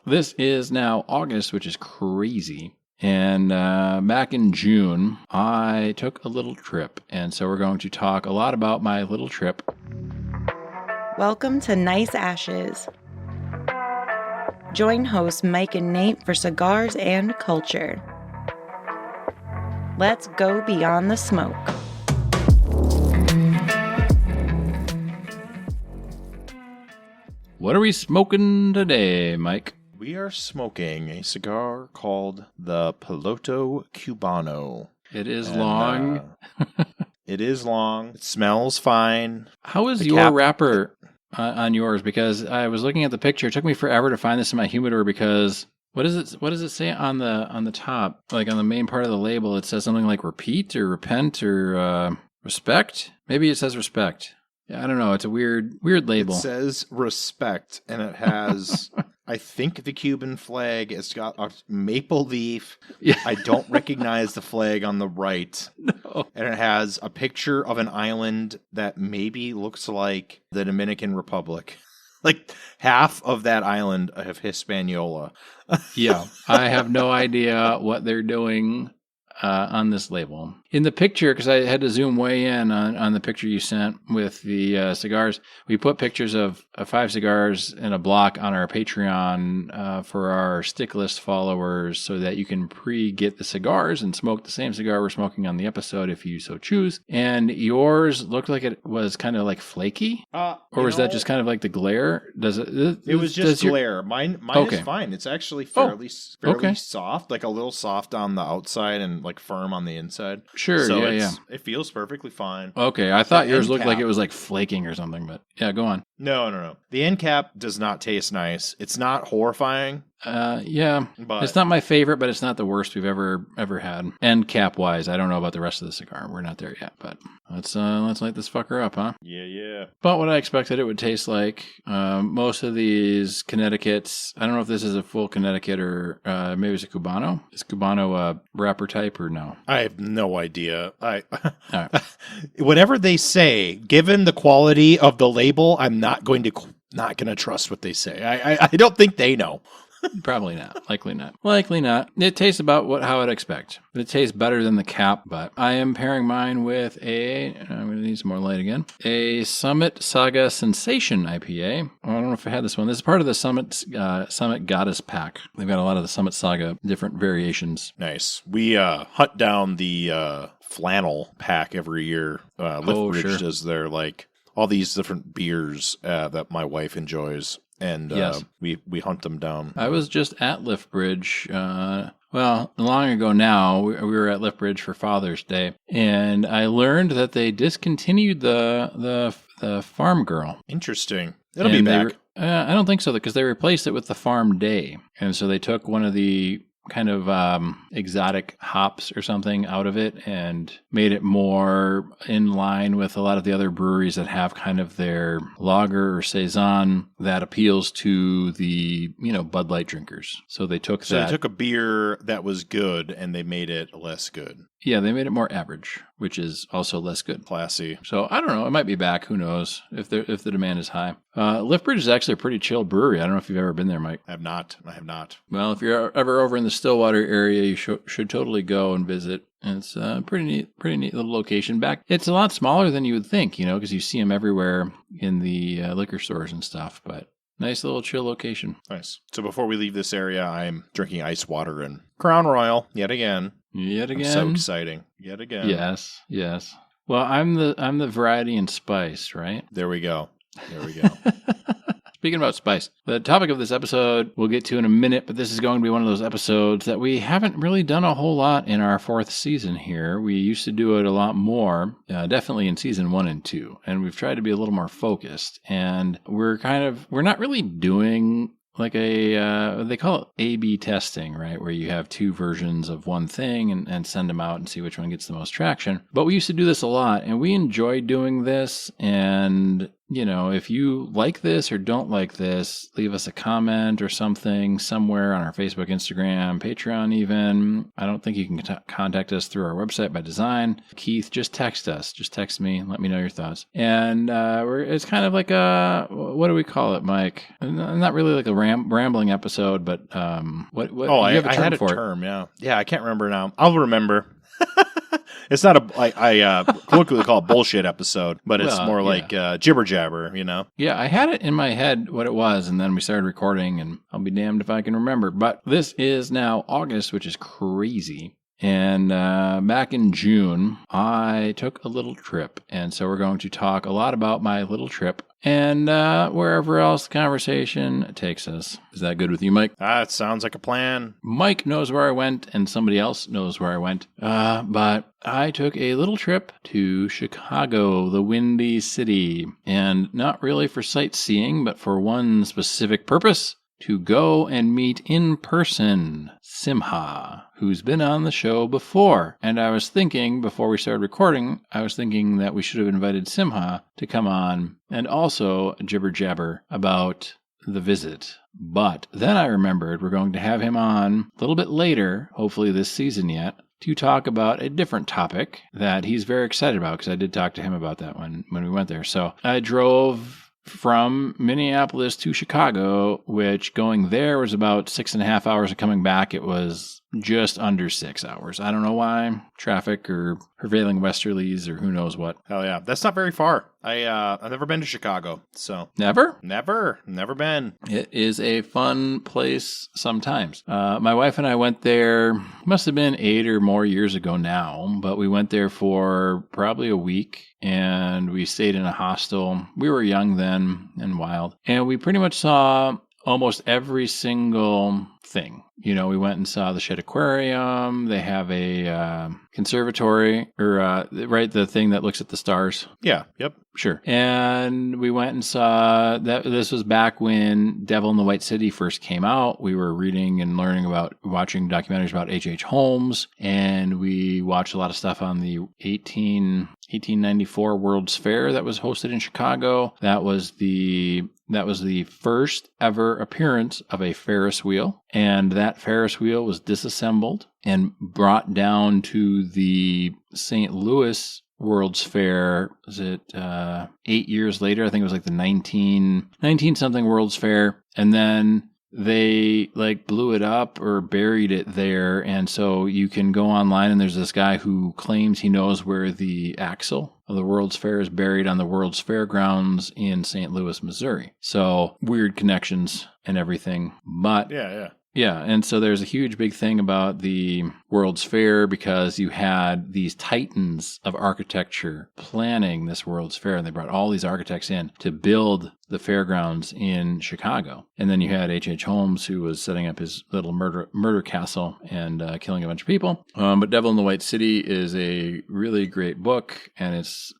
This is now August, which is crazy. And back in June, I took a little trip. And so we're going to talk a lot about my little trip. Welcome to Nice Ashes. Join hosts Mike and Nate for cigars and culture. Let's go beyond the smoke. What are we smoking today, Mike? We are smoking a cigar called the Peloto Cubano. It is long. It is long. It smells fine. How is your wrapper on yours? Because I was looking at the picture. It took me forever to find this in my humidor because what does it say on the top? Like on the main part of the label, it says something like repeat or repent or respect. Maybe it says respect. Yeah, I don't know. It's a weird label. It says respect, and it has, I think, the Cuban flag. It's got a maple leaf. Yeah. I don't recognize the flag on the right. No. And it has a picture of an island that maybe looks like the Dominican Republic. Like half of that island of Hispaniola. Yeah, I have no idea what they're doing on this label. In the picture, because I had to zoom way in on the picture you sent with the cigars, we put pictures of 5 cigars in a block on our Patreon for our stick list followers so that you can pre-get the cigars and smoke the same cigar we're smoking on the episode if you so choose. And yours looked like it was kind of like flaky? Or was that just kind of like the glare? It was just glare. Mine is fine. It's actually fairly soft, like a little soft on the outside and like firm on the inside. Sure, so yeah. It feels perfecly fine. Okay, I thought yours looked like it was like flaking or something, but yeah, go on. No. The end cap does not taste nice. It's not horrifying. Yeah, but it's not my favorite, but it's not the worst we've ever had. End cap wise, I don't know about the rest of the cigar. We're not there yet, but let's light this fucker up, huh? Yeah. But what I expected it would taste like. Most of these Connecticut's, I don't know if this is a full Connecticut or maybe it's a Cubano. Is Cubano a wrapper type or no? I have no idea. All right. Whatever they say, given the quality of the label, I'm not going to trust what they say. I don't think they know. Probably not. Likely not. It tastes about how I'd expect. It tastes better than the cap, but I am pairing mine with I'm going to need some more light again. A Summit Saga Sensation IPA. I don't know if I had this one. This is part of the Summit Goddess pack. They've got a lot of the Summit Saga different variations. Nice. We hunt down the flannel pack every year. Lithbridge does their all these different beers that my wife enjoys. And yes. we hunt them down. I was just at Lithbridge, long ago now. We were at Lithbridge for Father's Day, and I learned that they discontinued the Farm Girl. Interesting. It'll be back. I don't think so, because they replaced it with the Farm Day, and so they took one of the kind of exotic hops or something out of it and made it more in line with a lot of the other breweries that have kind of their lager or saison that appeals to the Bud Light drinkers. So they took they took a beer that was good and they made it less good. Yeah, they made it more average, which is also less good. Classy. So I don't know. It might be back. Who knows if the demand is high. Lithbridge is actually a pretty chill brewery. I don't know if you've ever been there, Mike. I have not. Well, if you're ever over in the Stillwater area, you should totally go and visit. And it's a pretty neat little location. It's a lot smaller than you would think, because you see them everywhere in the liquor stores and stuff. But nice little chill location. Nice. So before we leave this area, I'm drinking ice water and Crown Royal yet again. So exciting. Yet again. Yes. Well, I'm the variety and spice, right? There we go. Speaking about spice, the topic of this episode we'll get to in a minute, but this is going to be one of those episodes that we haven't really done a whole lot in our 4th season here. We used to do it a lot more, definitely in season 1 and 2, and we've tried to be a little more focused. And we're not really doing like they call it A/B testing, right? Where you have 2 versions of one thing and send them out and see which one gets the most traction. But we used to do this a lot, and we enjoy doing this. And if you like this or don't like this, leave us a comment or something somewhere on our Facebook, Instagram, Patreon even. I don't think you can contact us through our website by design. Keith, just text us. Just text me. Let me know your thoughts. And it's kind of like what do we call it, Mike? Not really like a rambling episode, but what? Oh, I had a term, yeah. Yeah, I can't remember now. I'll remember. It's not I colloquially call it bullshit episode, but it's more like jibber jabber, Yeah, I had it in my head what it was, and then we started recording, and I'll be damned if I can remember. But this is now August, which is crazy. And back in June, I took a little trip. And so we're going to talk a lot about my little trip and wherever else the conversation takes us. Is that good with you, Mike? It sounds like a plan. Mike knows where I went, and somebody else knows where I went. But I took a little trip to Chicago, the Windy City. And not really for sightseeing, but for one specific purpose. To go and meet in person Simcha, who's been on the show before. And I was thinking, before we started recording, that we should have invited Simcha to come on and also jibber jabber about the visit. But then I remembered we're going to have him on a little bit later, hopefully this season yet, to talk about a different topic that he's very excited about, because I did talk to him about that when we went there. So I drove from Minneapolis to Chicago, which going there was about 6.5 hours, and coming back it was just under 6 hours. I don't know why. Traffic or prevailing westerlies or who knows what. Hell yeah. That's not very far. I've never been to Chicago, so. Never been. It is a fun place sometimes. My wife and I went there, must have been 8 or more years ago now, but we went there for probably a week, and we stayed in a hostel. We were young then and wild, and we pretty much saw almost every single thing. We went and saw the Shed Aquarium. They have a conservatory, or the thing that looks at the stars. Yeah, yep. Sure. And we went and saw that. This was back when Devil in the White City first came out. We were reading and watching documentaries about H.H. Holmes, and we watched a lot of stuff on the 1894 World's Fair that was hosted in Chicago. That was the first ever appearance of a Ferris wheel, and that Ferris wheel was disassembled and brought down to the St. Louis World's Fair. Was it 8 years later? I think it was like the 19 something World's Fair, and then they blew it up or buried it there. And so you can go online, and there's this guy who claims he knows where the axle of the World's Fair is buried on the World's Fairgrounds in St. Louis, Missouri. So weird connections and everything. But yeah, and so there's a huge big thing about the World's Fair because you had these titans of architecture planning this World's Fair, and they brought all these architects in to build the fairgrounds in Chicago. And then you had H.H. Holmes, who was setting up his little murder castle and killing a bunch of people. But Devil in the White City is a really great book, and it's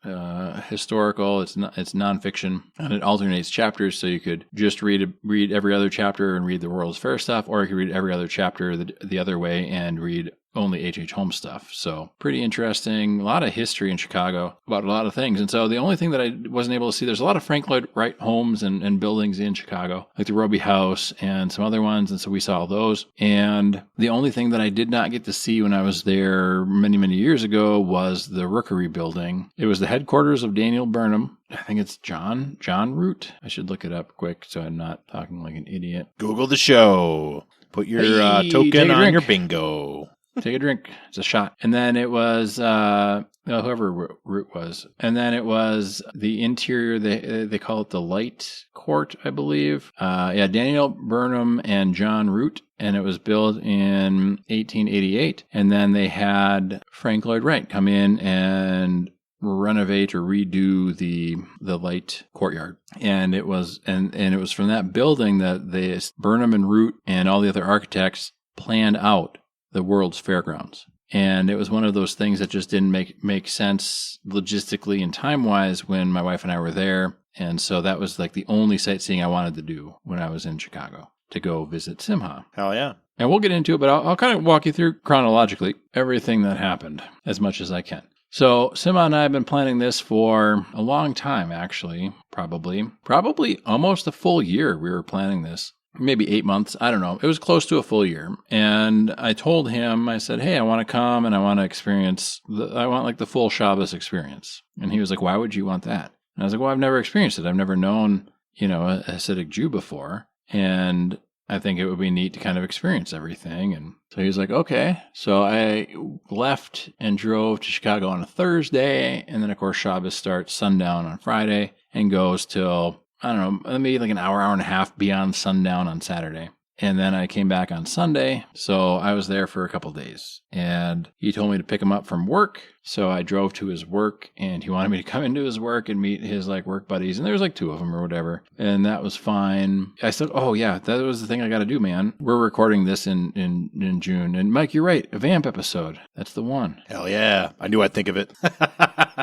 historical. It's nonfiction, and it alternates chapters, so you could just read every other chapter and read the World's Fair stuff, or you could read every other chapter the other way and read only H.H. Holmes stuff. So pretty interesting. A lot of history in Chicago about a lot of things. And so the only thing that I wasn't able to see, there's a lot of Frank Lloyd Wright homes and buildings in Chicago, like the Roby House and some other ones. And so we saw those. And the only thing that I did not get to see when I was there many, many years ago was the Rookery Building. It was the headquarters of Daniel Burnham. I think it's John Root. I should look it up quick so I'm not talking like an idiot. Google the show. Put your token on your bingo. Take a drink. It's a shot. And then it was whoever Root was. And then it was the interior. They call it the Light Court, I believe. Daniel Burnham and John Root. And it was built in 1888. And then they had Frank Lloyd Wright come in and renovate or redo the Light Courtyard. And it was it was from that building that Burnham and Root and all the other architects planned out the World's Fairgrounds. And it was one of those things that just didn't make sense logistically and time-wise when my wife and I were there. And so that was like the only sightseeing I wanted to do when I was in Chicago, to go visit Simcha. Hell yeah. And we'll get into it, but I'll kind of walk you through chronologically everything that happened as much as I can. So Simcha and I have been planning this for a long time, actually. Probably almost a full year we were planning this. Maybe 8 months. I don't know. It was close to a full year. And I told him, I said, hey, I want to come and I want to experience, I want like the full Shabbos experience. And he was like, why would you want that? And I was like, well, I've never experienced it. I've never known, a Hasidic Jew before. And I think it would be neat to kind of experience everything. And so he was like, okay. So I left and drove to Chicago on a Thursday. And then, of course, Shabbos starts sundown on Friday and goes till, I don't know, maybe like an hour and a half beyond sundown on Saturday. And then I came back on Sunday. So I was there for a couple of days. And he told me to pick him up from work. So I drove to his work and he wanted me to come into his work and meet his like work buddies. And there was like 2 of them or whatever. And that was fine. I said, oh yeah, that was the thing I got to do, man. We're recording this in June. And Mike, you're right. A vamp episode. That's the one. Hell yeah. I knew I'd think of it.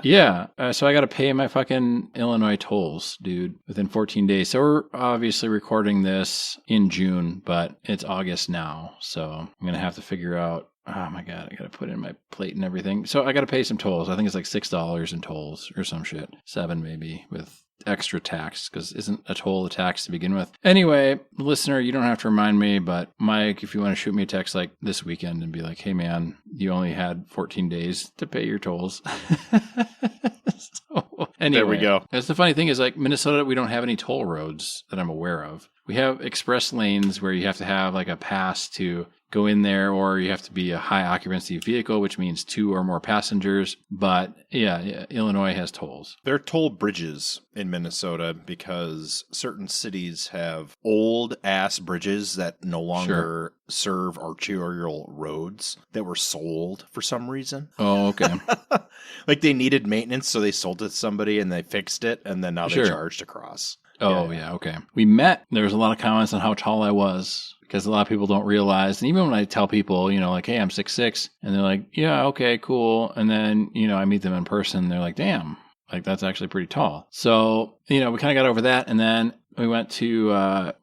Yeah. So I got to pay my fucking Illinois tolls, dude, within 14 days. So we're obviously recording this in June, but it's August now. So I'm going to have to figure out, oh my God, I got to put in my plate and everything. So I got to pay some tolls. I think it's like $6 in tolls or some shit. 7 maybe with extra tax, because isn't a toll a tax to begin with? Anyway, listener, you don't have to remind me, but Mike, if you want to shoot me a text like this weekend and be like, hey man, you only had 14 days to pay your tolls. So, anyway, there we go. That's the funny thing is like Minnesota, we don't have any toll roads that I'm aware of. We have express lanes where you have to have like a pass to go in there, or you have to be a high occupancy vehicle, which means 2 or more passengers. But yeah, Illinois has tolls. There are toll bridges in Minnesota because certain cities have old ass bridges that no longer serve arterial roads that were sold for some reason. Oh, okay. Like they needed maintenance, so they sold it to somebody and they fixed it, and then now they charged across. Oh, yeah, okay. We met. There was a lot of comments on how tall I was, because a lot of people don't realize. And even when I tell people, like, hey, I'm 6'6", and they're like, yeah, okay, cool. And then, I meet them in person. They're like, damn, like that's actually pretty tall. So, we kind of got over that. And then we went to, it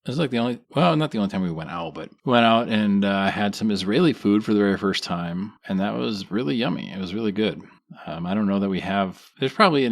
was like not the only time we went out, but we went out and had some Israeli food for the very first time. And that was really yummy. It was really good. I don't know that we have, there's probably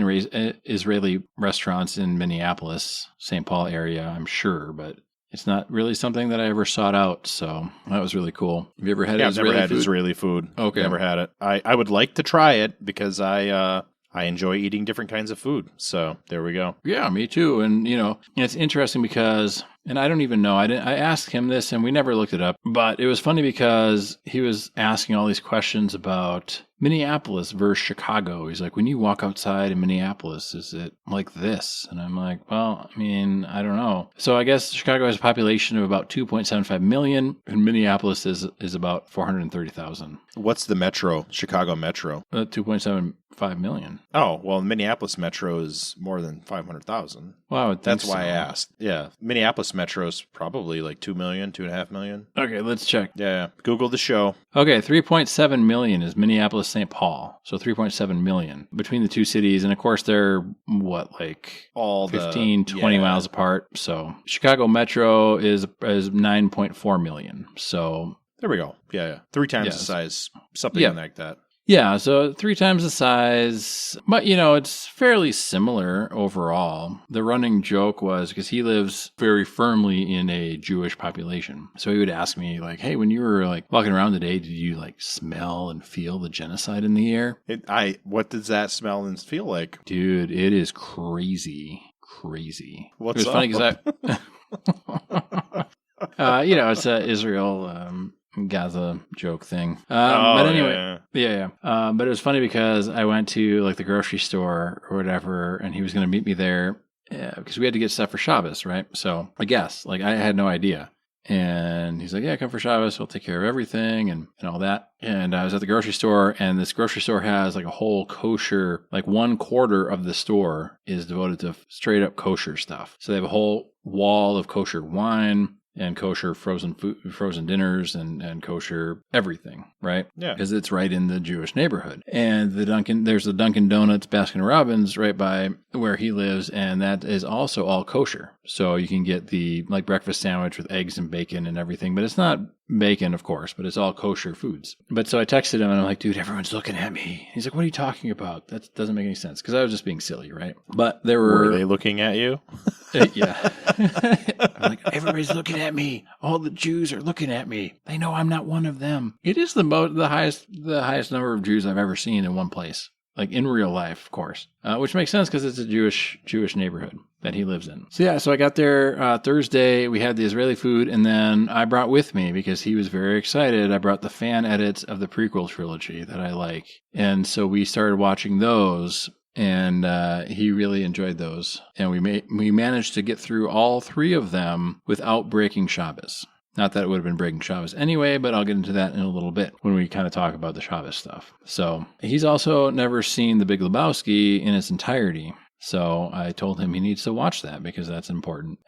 Israeli restaurants in Minneapolis, St. Paul area, I'm sure, but it's not really something that I ever sought out. So that was really cool. Have you ever had Israeli food? I've never had Israeli food. Okay. Never had it. I would like to try it because I enjoy eating different kinds of food. So there we go. Yeah, me too. And, it's interesting because, and I don't even know, I asked him this and we never looked it up, but it was funny because he was asking all these questions about Minneapolis versus Chicago. He's like, when you walk outside in Minneapolis, is it like this? And I'm like, well, I mean, I don't know. So I guess Chicago has a population of about 2.75 million, and Minneapolis is about 430,000. What's the metro, Chicago metro? 2.75 million. Oh, well, Minneapolis metro is more than 500,000. Well, I would think that's why I asked. Yeah. Minneapolis metro is probably like 2 million, 2.5 million. Okay, let's check. Yeah. Google the show. Okay, 3.7 million is Minneapolis, St. Paul. So 3.7 million between the two cities. And of course, they're all 15, 20 miles apart. So Chicago metro is 9.4 million. So there we go. Yeah. 3 times the size, something like that. Yeah, so 3 times the size, but it's fairly similar overall. The running joke was, because he lives very firmly in a Jewish population, so he would ask me like, hey, when you were like walking around today, did you like smell and feel the genocide in the air? What does that smell and feel like? Dude, it is crazy. What's it was funny because it's a Israel Gaza joke thing. But anyway, yeah. But it was funny because I went to like the grocery store or whatever, and he was going to meet me there because we had to get stuff for Shabbos, right? So I guess like I had no idea. And he's like, yeah, come for Shabbos. We'll take care of everything and all that. And I was at the grocery store, and this grocery store has like a whole kosher, like 1/4 of the store is devoted to straight up kosher stuff. So they have a whole wall of kosher wine. and kosher frozen food, frozen dinners, and kosher everything, right? Yeah. Because it's right in the Jewish neighborhood. And there's the Dunkin' Donuts, Baskin Robbins right by where he lives, and that is also all kosher. So you can get the like breakfast sandwich with eggs and bacon and everything, but it's not bacon, of course, but it's all kosher foods. But so I texted him and I'm like, dude, everyone's looking at me. He's like, what are you talking about? That doesn't make any sense. Because I was just being silly, right? But Were they looking at you? Yeah. I'm like, everybody's looking at me. All the Jews are looking at me. They know I'm not one of them. It is the highest number of Jews I've ever seen in one place. Like in real life, of course, which makes sense because it's a Jewish neighborhood that he lives in. So yeah, so I got there Thursday. We had the Israeli food, and then I brought with me, because he was very excited, I brought the fan edits of the prequel trilogy that I like. And so we started watching those, and he really enjoyed those. And we managed to get through all 3 of them without breaking Shabbos. Not that it would have been breaking Shabbos anyway, but I'll get into that in a little bit when we kind of talk about the Shabbos stuff. So he's also never seen The Big Lebowski in its entirety. So I told him he needs to watch that because that's important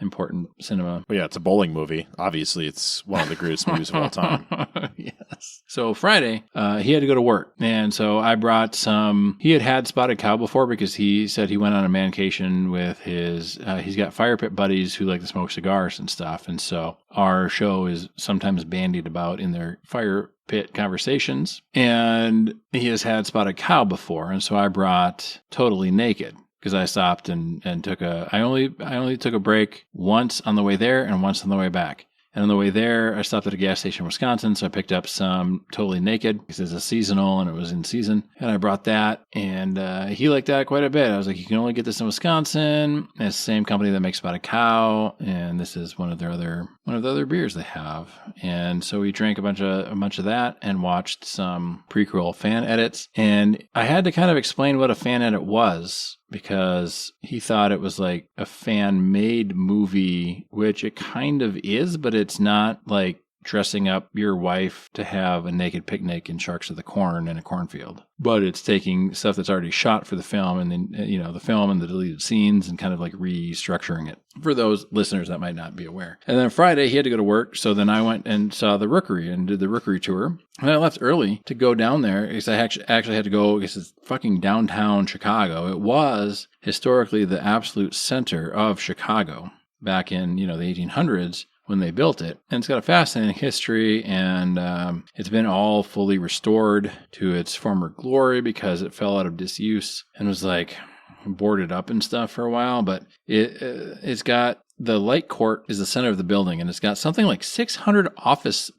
cinema. Well, yeah, it's a bowling movie. Obviously, it's one of the greatest movies of all time. Yes. So Friday, he had to go to work. And so I brought some, he had spotted cow before because he said he went on a mancation with his, he's got fire pit buddies who like to smoke cigars and stuff. And so our show is sometimes bandied about in their fire pit conversations. And he has had spotted cow before. And so I brought Totally Naked. Because I stopped and took I only took a break once on the way there and once on the way back. And on the way there, I stopped at a gas station in Wisconsin, so I picked up some Totally Naked because it's a seasonal and it was in season. And I brought that, and he liked that quite a bit. I was like, you can only get this in Wisconsin. And it's the same company that makes Spotted Cow, and this is one of the other beers they have. And so we drank a bunch of that and watched some prequel fan edits. And I had to kind of explain what a fan edit was, because he thought it was like a fan-made movie, which it kind of is, but it's not like dressing up your wife to have a naked picnic and Sharks of the Corn in a cornfield. But it's taking stuff that's already shot for the film and then, the film and the deleted scenes and kind of like restructuring it for those listeners that might not be aware. And then Friday, he had to go to work. So then I went and saw the Rookery and did the Rookery tour. And I left early to go down there because I actually had to go because it's fucking downtown Chicago. It was historically the absolute center of Chicago back in, the 1800s. When they built it. And it's got a fascinating history, and it's been all fully restored to its former glory because it fell out of disuse and was like boarded up and stuff for a while. But it's got, the light court is the center of the building, and it's got something like 600 office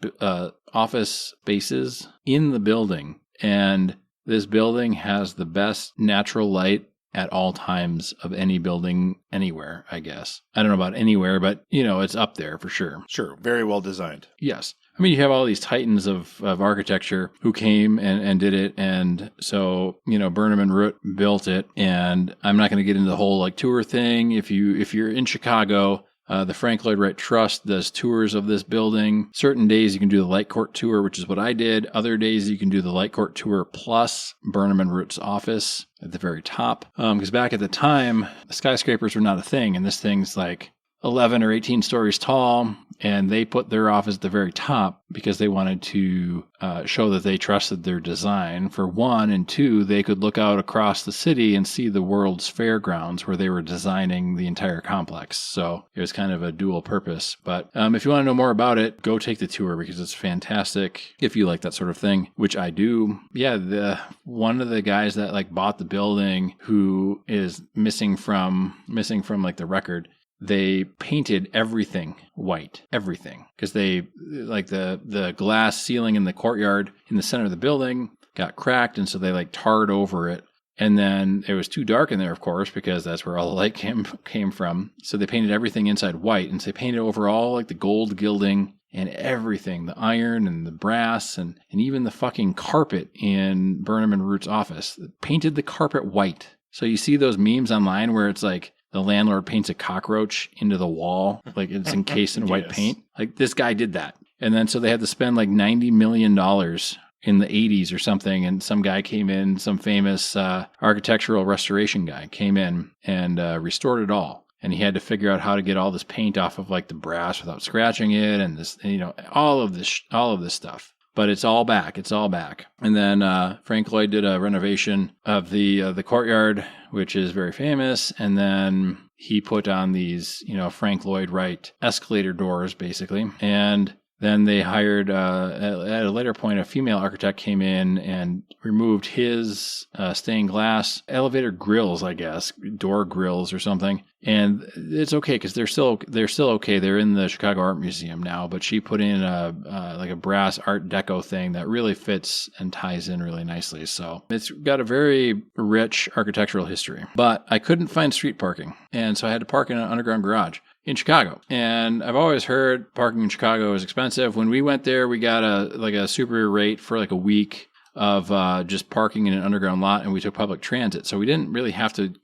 spaces in the building. And this building has the best natural light at all times of any building anywhere, I guess. I don't know about anywhere, but, it's up there for sure. Sure. Very well designed. Yes. I mean, you have all these titans of architecture who came and did it. And so, Burnham and Wright built it. And I'm not going to get into the whole like tour thing. If you're in Chicago, the Frank Lloyd Wright Trust does tours of this building. Certain days you can do the Light Court tour, which is what I did. Other days you can do the Light Court tour plus Burnham and Wright's office at the very top. Because back at the time, skyscrapers were not a thing, and this thing's like 11 or 18 stories tall, and they put their office at the very top because they wanted to show that they trusted their design, for one, and two, they could look out across the city and see the world's fairgrounds where they were designing the entire complex. So it was kind of a dual purpose. But if you want to know more about it, go take the tour because it's fantastic if you like that sort of thing, which I do. Yeah, one of the guys that like bought the building, who is missing from like the record, they painted everything white, everything, because they like the glass ceiling in the courtyard in the center of the building got cracked, and so they like tarred over it. And then it was too dark in there, of course, because that's where all the light came from. So they painted everything inside white, and so they painted over all like the gold gilding and everything, the iron and the brass and even the fucking carpet in Burnham and Wright's office. Painted the carpet white. So you see those memes online where it's like the landlord paints a cockroach into the wall, like it's encased in white paint. Like this guy did that. And then so they had to spend like $90 million in the 80s or something. And some guy came in, some famous architectural restoration guy came in and restored it all. and he had to figure out how to get all this paint off of like the brass without scratching it, and this, all of this stuff. But it's all back. It's all back. And then Frank Lloyd did a renovation of the courtyard, which is very famous. And then he put on these, Frank Lloyd Wright escalator doors, basically. And then they hired, at a later point, a female architect came in and removed his stained glass elevator grills, I guess, door grills or something. And it's okay because they're still okay. They're in the Chicago Art Museum now, but she put in a brass Art Deco thing that really fits and ties in really nicely. So it's got a very rich architectural history. But I couldn't find street parking, and so I had to park in an underground garage in Chicago. And I've always heard parking in Chicago is expensive. When we went there, we got a super rate for like a week of just parking in an underground lot, and we took public transit. So we didn't really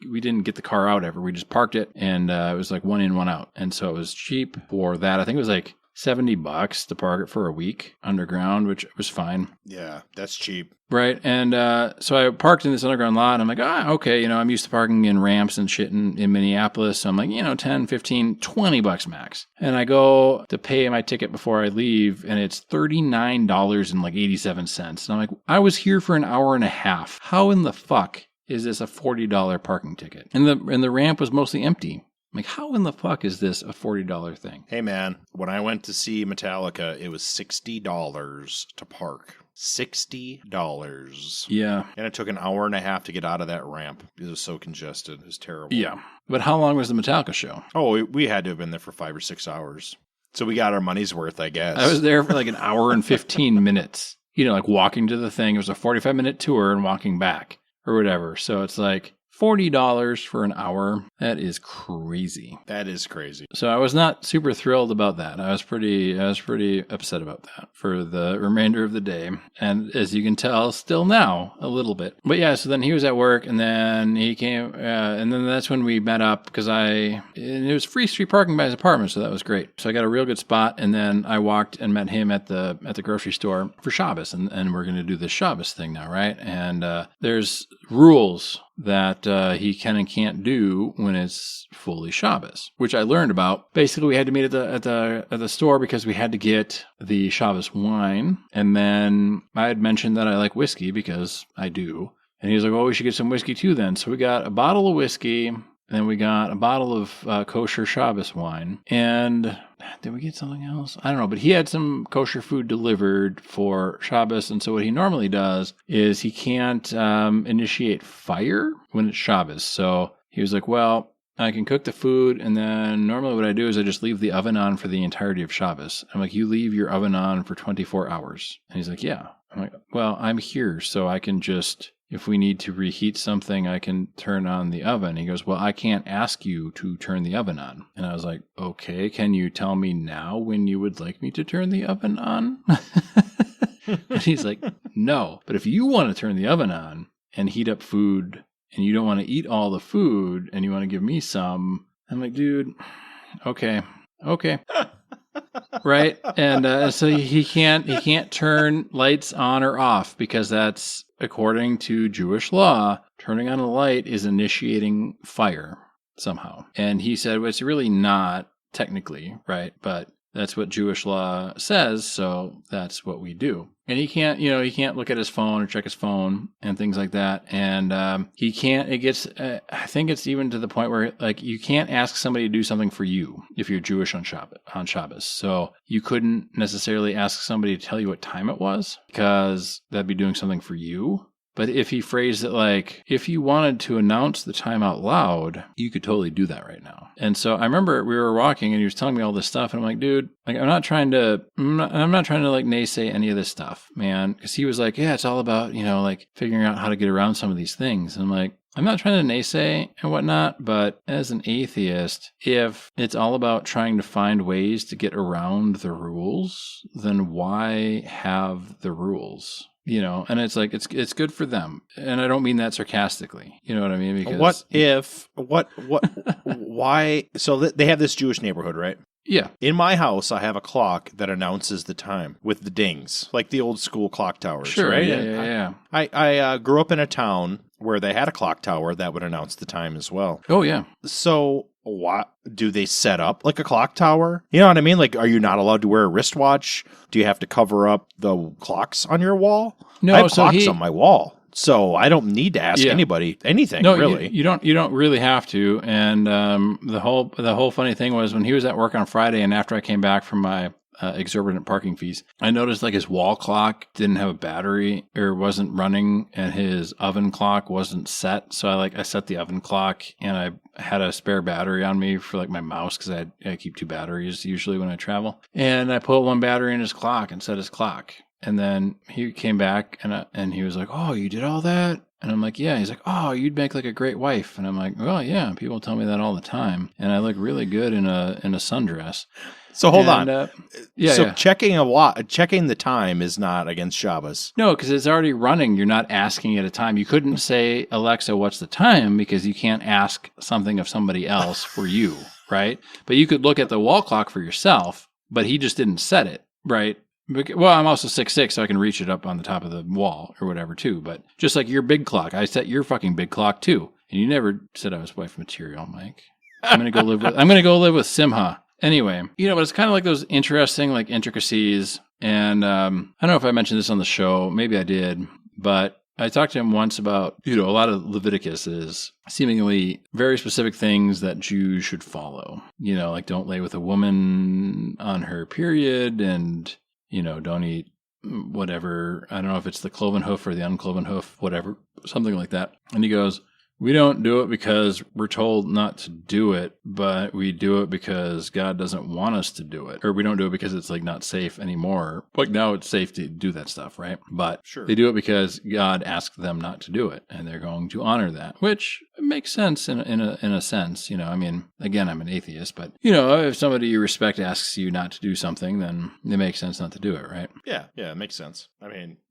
we didn't get the car out ever. We just parked it, and it was like 1 in, 1 out. And so it was cheap for that. I think it was like $70 to park it for a week underground, which was fine. Yeah, that's cheap. Right. And so I parked in this underground lot, and I'm like, okay, I'm used to parking in ramps and shit in Minneapolis. So I'm like, $10, $15, $20 max. And I go to pay my ticket before I leave, and it's $39.87. And I'm like, I was here for an hour and a half. How in the fuck is this a $40 parking ticket? And the ramp was mostly empty. I'm like, how in the fuck is this a $40 thing? Hey, man, when I went to see Metallica, it was $60 to park. $60. Yeah. And it took an hour and a half to get out of that ramp. It was so congested. It was terrible. Yeah. But how long was the Metallica show? Oh, we had to have been there for 5 or 6 hours. So we got our money's worth, I guess. I was there for like an hour and 15 minutes. Like walking to the thing. It was a 45-minute tour and walking back or whatever. So it's like $40 for an hour. That is crazy. That is crazy. So I was not super thrilled about that. I was pretty upset about that for the remainder of the day. And as you can tell, still now a little bit. But yeah, so then he was at work, and then he came, and then that's when we met up because it was free street parking by his apartment, so that was great. So I got a real good spot, and then I walked and met him at the grocery store for Shabbos, and we're going to do this Shabbos thing now, right? And there's rules that he can and can't do when it's fully Shabbos, which I learned about. Basically, we had to meet at the store because we had to get the Shabbos wine, and then I had mentioned that I like whiskey because I do, and he was like, "Well, we should get some whiskey too then." So we got a bottle of whiskey, and then we got a bottle of kosher Shabbos wine, and did we get something else? I don't know, but he had some kosher food delivered for Shabbos, and so what he normally does is he can't initiate fire when it's Shabbos. So he was like, well, I can cook the food, and then normally what I do is I just leave the oven on for the entirety of Shabbos. I'm like, you leave your oven on for 24 hours. And he's like, yeah. I'm like, well, I'm here, so I can just, if we need to reheat something, I can turn on the oven. He goes, well, I can't ask you to turn the oven on. And I was like, okay, can you tell me now when you would like me to turn the oven on? And he's like, no. But if you want to turn the oven on and heat up food, and you don't want to eat all the food, and you want to give me some, I'm like, dude, okay. Right? And so he can't turn lights on or off because that's, according to Jewish law, turning on a light is initiating fire somehow. And he said, well, it's really not technically, right? But that's what Jewish law says, so that's what we do. And he can't look at his phone or check his phone and things like that. And he can't, it gets, I think it's even to the point where, like, you can't ask somebody to do something for you if you're Jewish on Shabbos. So you couldn't necessarily ask somebody to tell you what time it was because that'd be doing something for you. But if he phrased it like, if you wanted to announce the time out loud, you could totally do that right now. And so I remember we were walking and he was telling me all this stuff. And I'm like, dude, like, I'm not trying to like naysay any of this stuff, man. Because he was like, yeah, it's all about, like figuring out how to get around some of these things. And I'm like, I'm not trying to naysay and whatnot, but as an atheist, if it's all about trying to find ways to get around the rules, then why have the rules? And it's like, it's good for them. And I don't mean that sarcastically. You know what I mean? Because why? So they have this Jewish neighborhood, right? Yeah. In my house, I have a clock that announces the time with the dings, like the old school clock towers. Sure, right? Yeah. I grew up in a town where they had a clock tower that would announce the time as well. Oh, yeah. So what do they set up like a clock tower? You know what I mean? Like, are you not allowed to wear a wristwatch? Do you have to cover up the clocks on your wall? No, I have clocks on my wall, so I don't need to ask anybody anything. No, really. You don't really have to. And the whole funny thing was when he was at work on Friday, and after I came back from my exorbitant parking fees, I noticed like his wall clock didn't have a battery or wasn't running, and his oven clock wasn't set. So I set the oven clock, and I had a spare battery on me for like my mouse because I keep 2 batteries usually when I travel. And I put 1 battery in his clock and set his clock. And then he came back and he was like, "Oh, you did all that?" And I'm like, "Yeah." He's like, "Oh, you'd make like a great wife." And I'm like, "Well, yeah, people tell me that all the time, and I look really good in a sundress." So hold on. Checking the time is not against Shabbos. No, because it's already running. You're not asking at a time. You couldn't say, "Alexa, what's the time?" because you can't ask something of somebody else for you, right? But you could look at the wall clock for yourself, but he just didn't set it, right? Well, I'm also 6'6", so I can reach it up on the top of the wall or whatever too. But just like your big clock, I set your fucking big clock too, and you never said I was wife material, Mike. I'm gonna go live with Simcha. Anyway, but it's kind of like those interesting like intricacies. And I don't know if I mentioned this on the show. Maybe I did, but I talked to him once about, a lot of Leviticus is seemingly very specific things that Jews should follow. Like don't lay with a woman on her period, and, don't eat whatever. I don't know if it's the cloven hoof or the uncloven hoof, whatever, something like that. And he goes, "We don't do it because we're told not to do it, but we do it because God doesn't want us to do it. Or we don't do it because it's like not safe anymore. Like now it's safe to do that stuff, right? But sure. They do it because God asked them not to do it, and they're going to honor that," which makes sense in a sense. Again, I'm an atheist, but if somebody you respect asks you not to do something, then it makes sense not to do it, right? Yeah, it makes sense.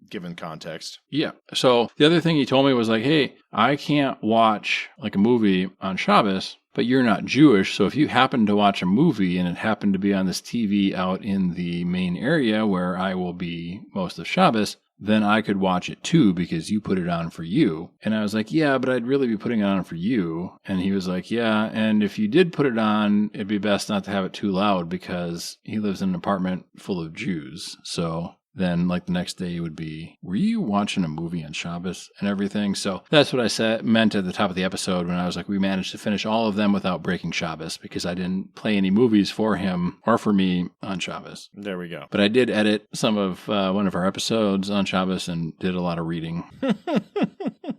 Given context. Yeah. So the other thing he told me was like, "Hey, I can't watch like a movie on Shabbos, but you're not Jewish. So if you happen to watch a movie and it happened to be on this TV out in the main area where I will be most of Shabbos, then I could watch it too because you put it on for you." And I was like, "Yeah, but I'd really be putting it on for you." And he was like, "Yeah, and if you did put it on, it'd be best not to have it too loud because he lives in an apartment full of Jews. So then like the next day would be, were you watching a movie on Shabbos and everything?" So that's what I meant at the top of the episode when I was like, we managed to finish all of them without breaking Shabbos because I didn't play any movies for him or for me on Shabbos. There we go. But I did edit some of one of our episodes on Shabbos and did a lot of reading.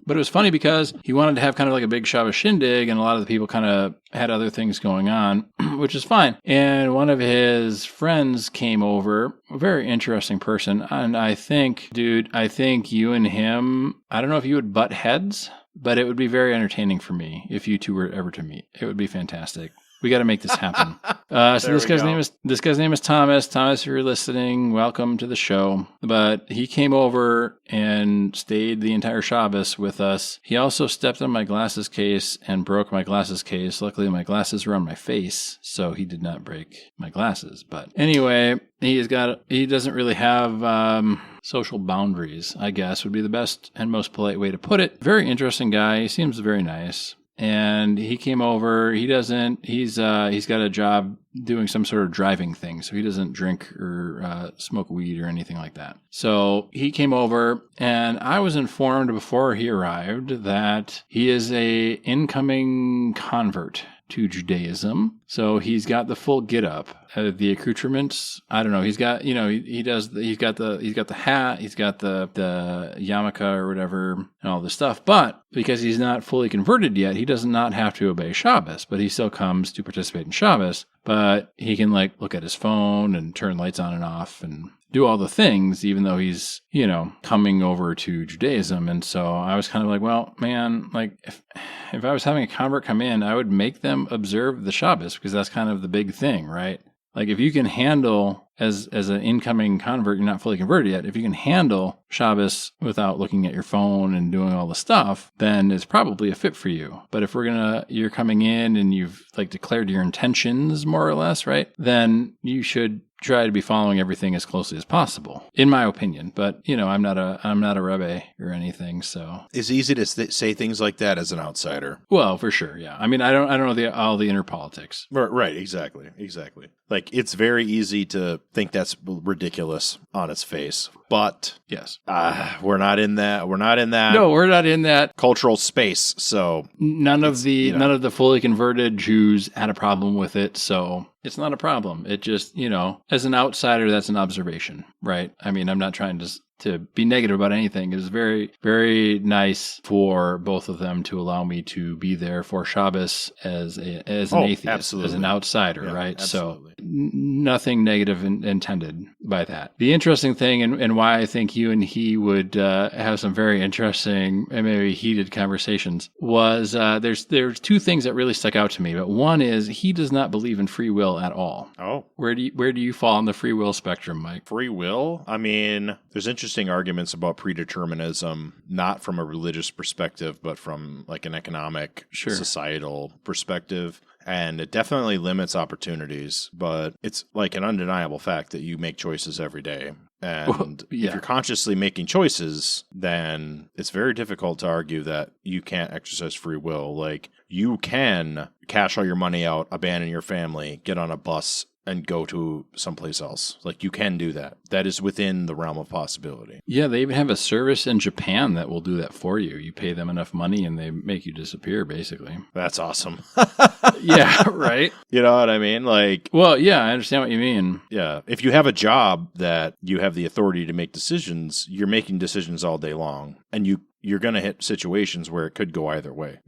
But it was funny because he wanted to have kind of like a big Shabbos shindig, and a lot of the people kind of had other things going on, which is fine. And one of his friends came over, a very interesting person. And I think you and him, I don't know if you would butt heads, but it would be very entertaining for me if you two were ever to meet. It would be fantastic. We got to make this happen. So this guy's name is Thomas. Thomas, if you're listening, welcome to the show. But he came over and stayed the entire Shabbos with us. He also stepped on my glasses case and broke my glasses case. Luckily, my glasses were on my face, so he did not break my glasses. But anyway, he doesn't really have social boundaries, I guess, would be the best and most polite way to put it. Very interesting guy. He seems very nice. And he came over. He's got a job doing some sort of driving thing, so he doesn't drink or smoke weed or anything like that. So he came over, and I was informed before he arrived that he is a incoming convert to Judaism. So he's got the full get up, the accoutrements. I don't know. He's got, he's got the hat, he's got the yarmulke or whatever and all this stuff. But because he's not fully converted yet, he does not have to obey Shabbos, but he still comes to participate in Shabbos. But he can look at his phone and turn lights on and off and do all the things, even though he's, coming over to Judaism. And so I was kind of like, well, man, if I was having a convert come in, I would make them observe the Shabbos because that's kind of the big thing, right? Like if you can handle, as an incoming convert, you're not fully converted yet, if you can handle Shabbos without looking at your phone and doing all the stuff, then it's probably a fit for you. But if you're coming in and you've declared your intentions more or less, right? Then you should try to be following everything as closely as possible, in my opinion. But, I'm not a rebbe or anything, so. It's easy to say things like that as an outsider. Well, for sure, yeah. I mean, I don't know all the inner politics. Right, exactly. Like, it's very easy to think that's ridiculous on its face, but yes, we're not in that. No, we're not in that cultural space. So none of the fully converted Jews had a problem with it. So it's not a problem. It just, as an outsider, that's an observation, right? I mean, I'm not trying to be negative about anything. It was very, very nice for both of them to allow me to be there for Shabbos as an atheist, absolutely. as an outsider, yeah, right? Absolutely. So nothing negative intended by that. The interesting thing and why I think you and he would have some very interesting and maybe heated conversations was there's two things that really stuck out to me. But one is he does not believe in free will at all. Oh. Where do you fall on the free will spectrum, Mike? Free will? I mean, there's interesting arguments about predeterminism, not from a religious perspective, but from like an economic, societal perspective. And it definitely limits opportunities, but it's like an undeniable fact that you make choices every day. And if you're consciously making choices, then it's very difficult to argue that you can't exercise free will. Like, you can cash all your money out, abandon your family, get on a bus, and go to someplace else. Like, you can do that. That is within the realm of possibility. Yeah, they even have a service in Japan that will do that for you. You pay them enough money and they make you disappear, basically. That's awesome. Yeah, right? You know what I mean? Like, well, yeah, I understand what you mean. Yeah. If you have a job that you have the authority to make decisions, you're making decisions all day long. And you're going to hit situations where it could go either way,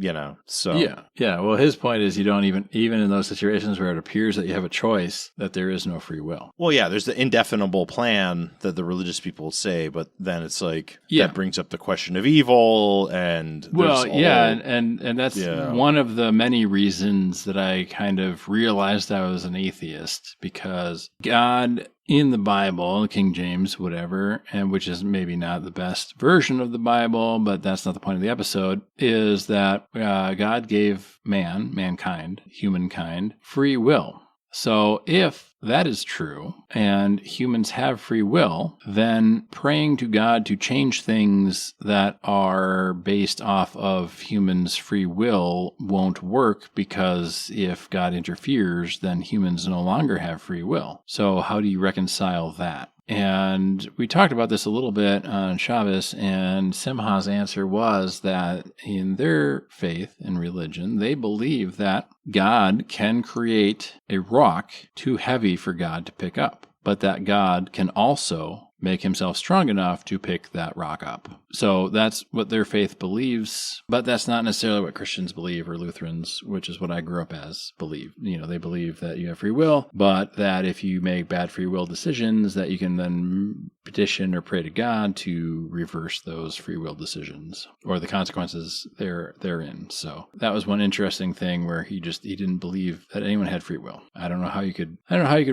So yeah. Well, his point is you don't even in those situations where it appears that you have a choice, that there is no free will. Well, yeah, there's the indefinable plan that the religious people say, but then it's like that brings up the question of evil and and that's one of the many reasons that I kind of realized I was an atheist, because God in the Bible, King James, whatever, and which is maybe not the best version of the Bible, but that's not the point of the episode, is that God gave mankind, humankind, free will. So if that is true and humans have free will, then praying to God to change things that are based off of humans' free will won't work, because if God interferes, then humans no longer have free will. So how do you reconcile that? And we talked about this a little bit on Shabbos, and Simcha's answer was that in their faith and religion, they believe that God can create a rock too heavy for God to pick up, but that God can also make himself strong enough to pick that rock up. So that's what their faith believes, but that's not necessarily what Christians believe, or Lutherans, which is what I grew up as, believe. They believe that you have free will, but that if you make bad free will decisions, that you can then petition or pray to God to reverse those free will decisions or the consequences therein. So that was one interesting thing where he didn't believe that anyone had free will. I don't know how you could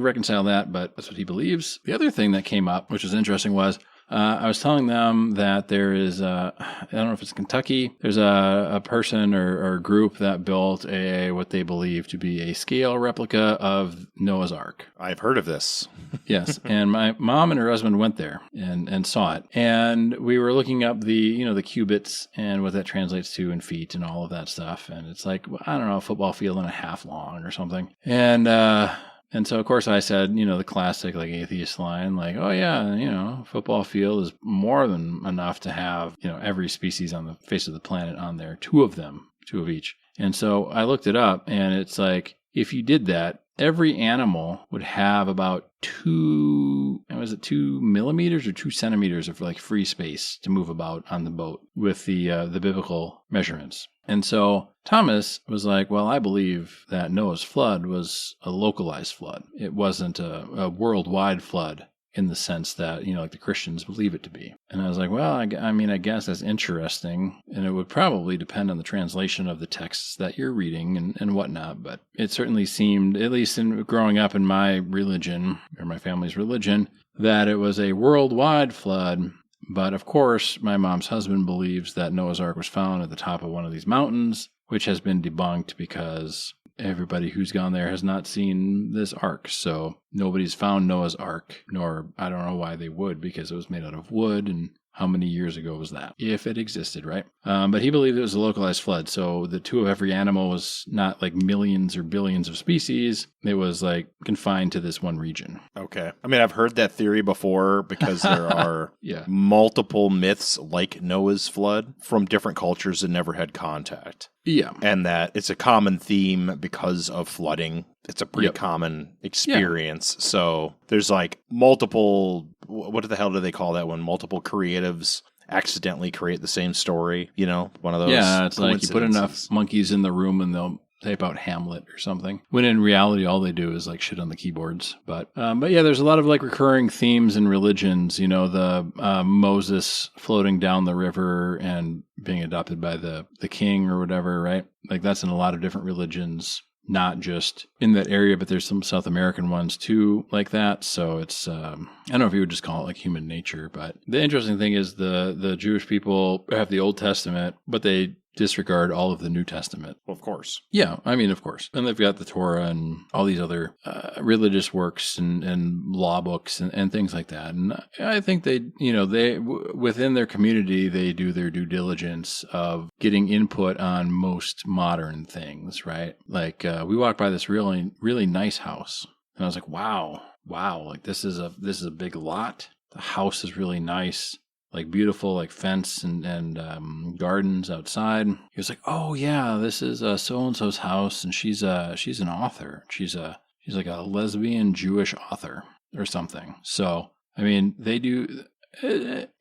reconcile that, but that's what he believes. The other thing that came up, which was interesting, was I was telling them that there is I don't know if it's Kentucky, there's a person or group that built what they believe to be a scale replica of Noah's Ark. I've heard of this. Yes, and my mom and her husband went there and saw it. And we were looking up the cubits and what that translates to in feet and all of that stuff. And it's like, I don't know, a football field and a half long or something. And so, of course, I said, the classic, atheist line, oh, yeah, football field is more than enough to have, every species on the face of the planet on there, two of each. And so I looked it up, and it's like, if you did that, every animal would have about 2 millimeters or 2 centimeters of free space to move about on the boat with the biblical measurements. And so Thomas was like, well, I believe that Noah's flood was a localized flood. It wasn't a worldwide flood in the sense that, the Christians believe it to be. And I was like, well, I guess that's interesting. And it would probably depend on the translation of the texts that you're reading and whatnot. But it certainly seemed, at least in growing up in my religion, or my family's religion, that it was a worldwide flood. But of course, my mom's husband believes that Noah's Ark was found at the top of one of these mountains, which has been debunked because everybody who's gone there has not seen this ark. So Nobody's found Noah's Ark, nor I don't know why they would, because it was made out of wood, and how many years ago was that? If it existed, right? But he believed it was a localized flood. So the two of every animal was not like millions or billions of species. It was like confined to this one region. Okay. I mean, I've heard that theory before because there are Yeah. multiple myths like Noah's flood from different cultures that never had contact. Yeah. And that it's a common theme because of flooding. It's a pretty Yep. common experience. So there's like multiple, what the hell do they call that when multiple creatives accidentally create the same story? You know, one of those. Yeah, it's like you put enough coincidences. monkeys in the room and they'll type out Hamlet or something. When in reality, all they do is like shit on the keyboards. But yeah, there's a lot of like recurring themes in religions. You know, the Moses floating down the river and being adopted by the king or whatever, right? Like that's in a lot of different religions. Not just in that area, but there's some South American ones too, like that. So it's, I don't know if you would just call it like human nature, but the interesting thing is the Jewish people have the Old Testament, but they disregard all of the New Testament. Well, of course. Yeah, I mean, of course. And they've got the Torah and all these other religious works and law books and things like that. And I think within their community, they do their due diligence of getting input on most modern things, right? Like we walked by this really, really nice house and I was like, wow, like this is a big lot. The house is really nice. Like beautiful, like fence and gardens outside. He was like, "Oh yeah, this is so and so's house, and she's an author. She's like a lesbian Jewish author or something." So I mean, they do,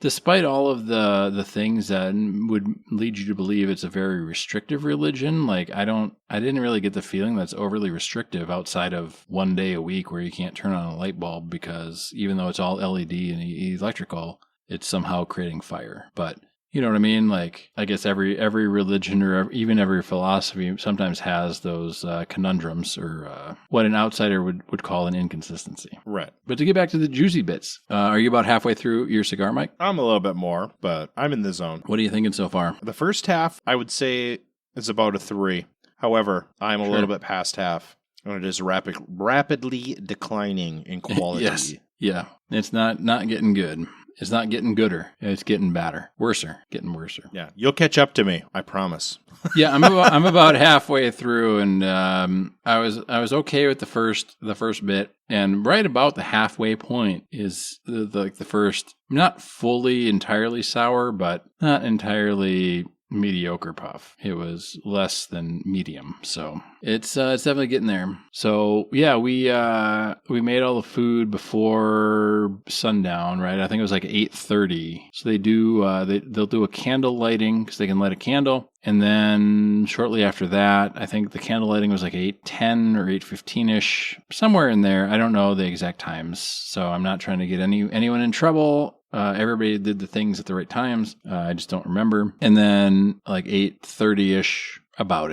despite all of the things that would lead you to believe it's a very restrictive religion. Like I didn't really get the feeling that's overly restrictive outside of one day a week where you can't turn on a light bulb because even though it's all LED and electrical, it's somehow creating fire. But you know what I mean? Like, I guess every religion or even every philosophy sometimes has those conundrums or what an outsider would call an inconsistency. Right. But to get back to the juicy bits, are you about halfway through your cigar, Mike? I'm a little bit more, but I'm in the zone. What are you thinking so far? The first half, I would say, is about a 3. However, I'm a little bit past half, and it is rapidly declining in quality. Yes. Yeah. It's not getting good. It's not getting gooder. It's getting badder. Getting worser. Yeah. You'll catch up to me. I promise. Yeah, I'm about halfway through, and I was okay with the first bit, and right about the halfway point is the first, not fully entirely sour, but not entirely mediocre puff. It was less than medium, so it's definitely getting there. So yeah, we made all the food before sundown, right? I think it was like 8:30. So they do they'll do a candle lighting because they can light a candle, and then shortly after that, I think the candle lighting was like 8:10 or 8:15ish, somewhere in there. I don't know the exact times, so I'm not trying to get anyone in trouble. Everybody did the things at the right times. I just don't remember. And then like 8:30ish, about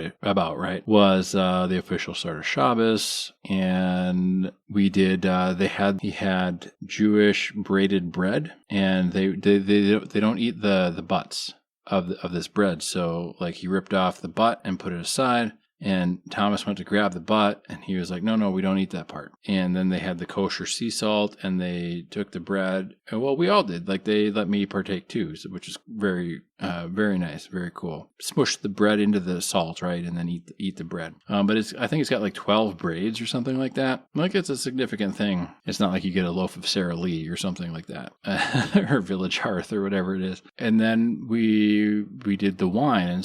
right, was the official start of Shabbos. And we did, he had Jewish braided bread, and they don't eat the butts of this bread. So like he ripped off the butt and put it aside. And Thomas went to grab the butt, and he was like, no, we don't eat that part. And then they had the kosher sea salt, and they took the bread. And, well, we all did. Like, they let me partake too, which is very, very nice, very cool. Smush the bread into the salt, right, and then eat the bread. But I think it's got like 12 braids or something like that. Like, it's a significant thing. It's not like you get a loaf of Sara Lee or something like that, or Village Hearth or whatever it is. And then we did the wine,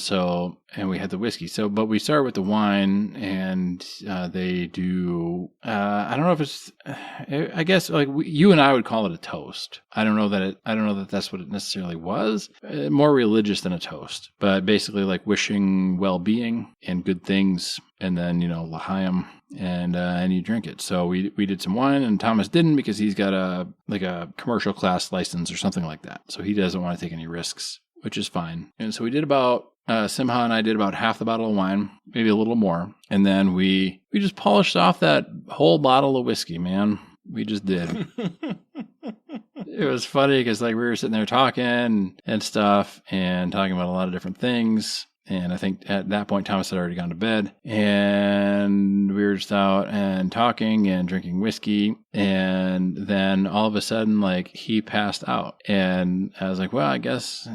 and we had the whiskey. So, but we started with the wine, and they do, I don't know if it's, I guess like you and I would call it a toast. I don't know that that's what it necessarily was. More religious than a toast, but basically like wishing well-being and good things, and then, l'chaim, and you drink it. So we did some wine, and Thomas didn't because he's got a commercial class license or something like that. So he doesn't want to take any risks, which is fine. And so we did about, Simcha and I did about half the bottle of wine, maybe a little more. And then we just polished off that whole bottle of whiskey, man. We just did. It was funny because like we were sitting there talking and stuff and talking about a lot of different things. And I think at that point, Thomas had already gone to bed, and we were just out and talking and drinking whiskey. And then all of a sudden, like, he passed out. And I was like, well, I guess,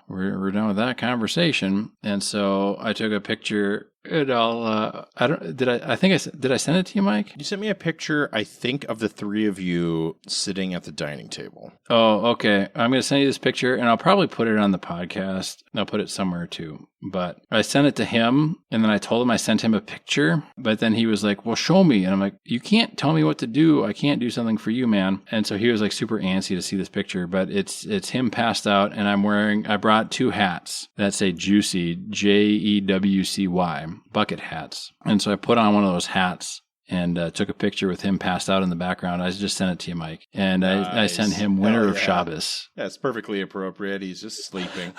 we're done with that conversation. And so I took a picture. Did I send it to you, Mike? You sent me a picture, I think, of the three of you sitting at the dining table. Oh, okay. I'm going to send you this picture, and I'll probably put it on the podcast. I'll put it somewhere, too. But I sent it to him, and then I told him I sent him a picture. But then he was like, well, show me. And I'm like, you can't tell me what to do. I can't do something for you, man. And so he was like super antsy to see this picture. But it's him passed out, and I brought 2 hats that say Juicy, Jewcy, bucket hats. And so I put on one of those hats and took a picture with him passed out in the background. I just sent it to you, Mike. And I sent him winner of Shabbos. That's perfectly appropriate. He's just sleeping.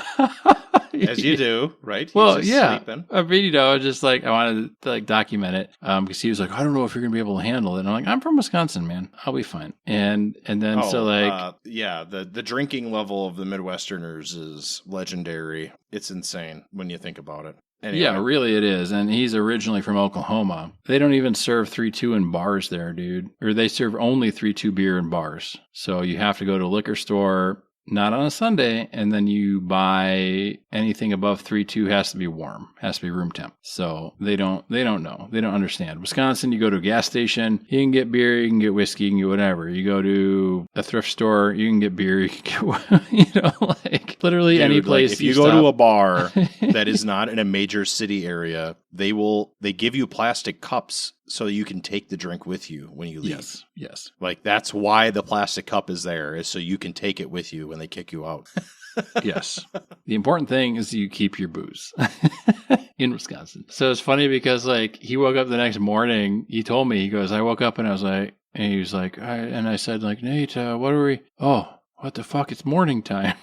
As you do, right? He's well, just yeah. sleeping. I mean, just like I wanted to like document it because he was like, I don't know if you're going to be able to handle it. And I'm like, I'm from Wisconsin, man. I'll be fine. And then the drinking level of the Midwesterners is legendary. It's insane when you think about it. Anyway. Yeah, really it is. And he's originally from Oklahoma. They don't even serve 3-2 in bars there, dude. Or they serve only 3-2 beer in bars. So you have to go to a liquor store, not on a Sunday, and then you buy anything above 3.2 has to be warm, has to be room temp. So they don't know. They don't understand. Wisconsin, you go to a gas station, you can get beer, you can get whiskey, you can get whatever. You go to a thrift store, you can get beer, you can get, like literally any place. Like if you go to a bar that is not in a major city area, they give you plastic cups so you can take the drink with you when you leave. Yes. Like that's why the plastic cup is there, is so you can take it with you when they kick you out. Yes. The important thing is you keep your booze in Wisconsin. So it's funny because like he woke up the next morning, he told me, he goes, I woke up and I was like, and he was like, and I said like, Nate, what are we? Oh, what the fuck? It's morning time.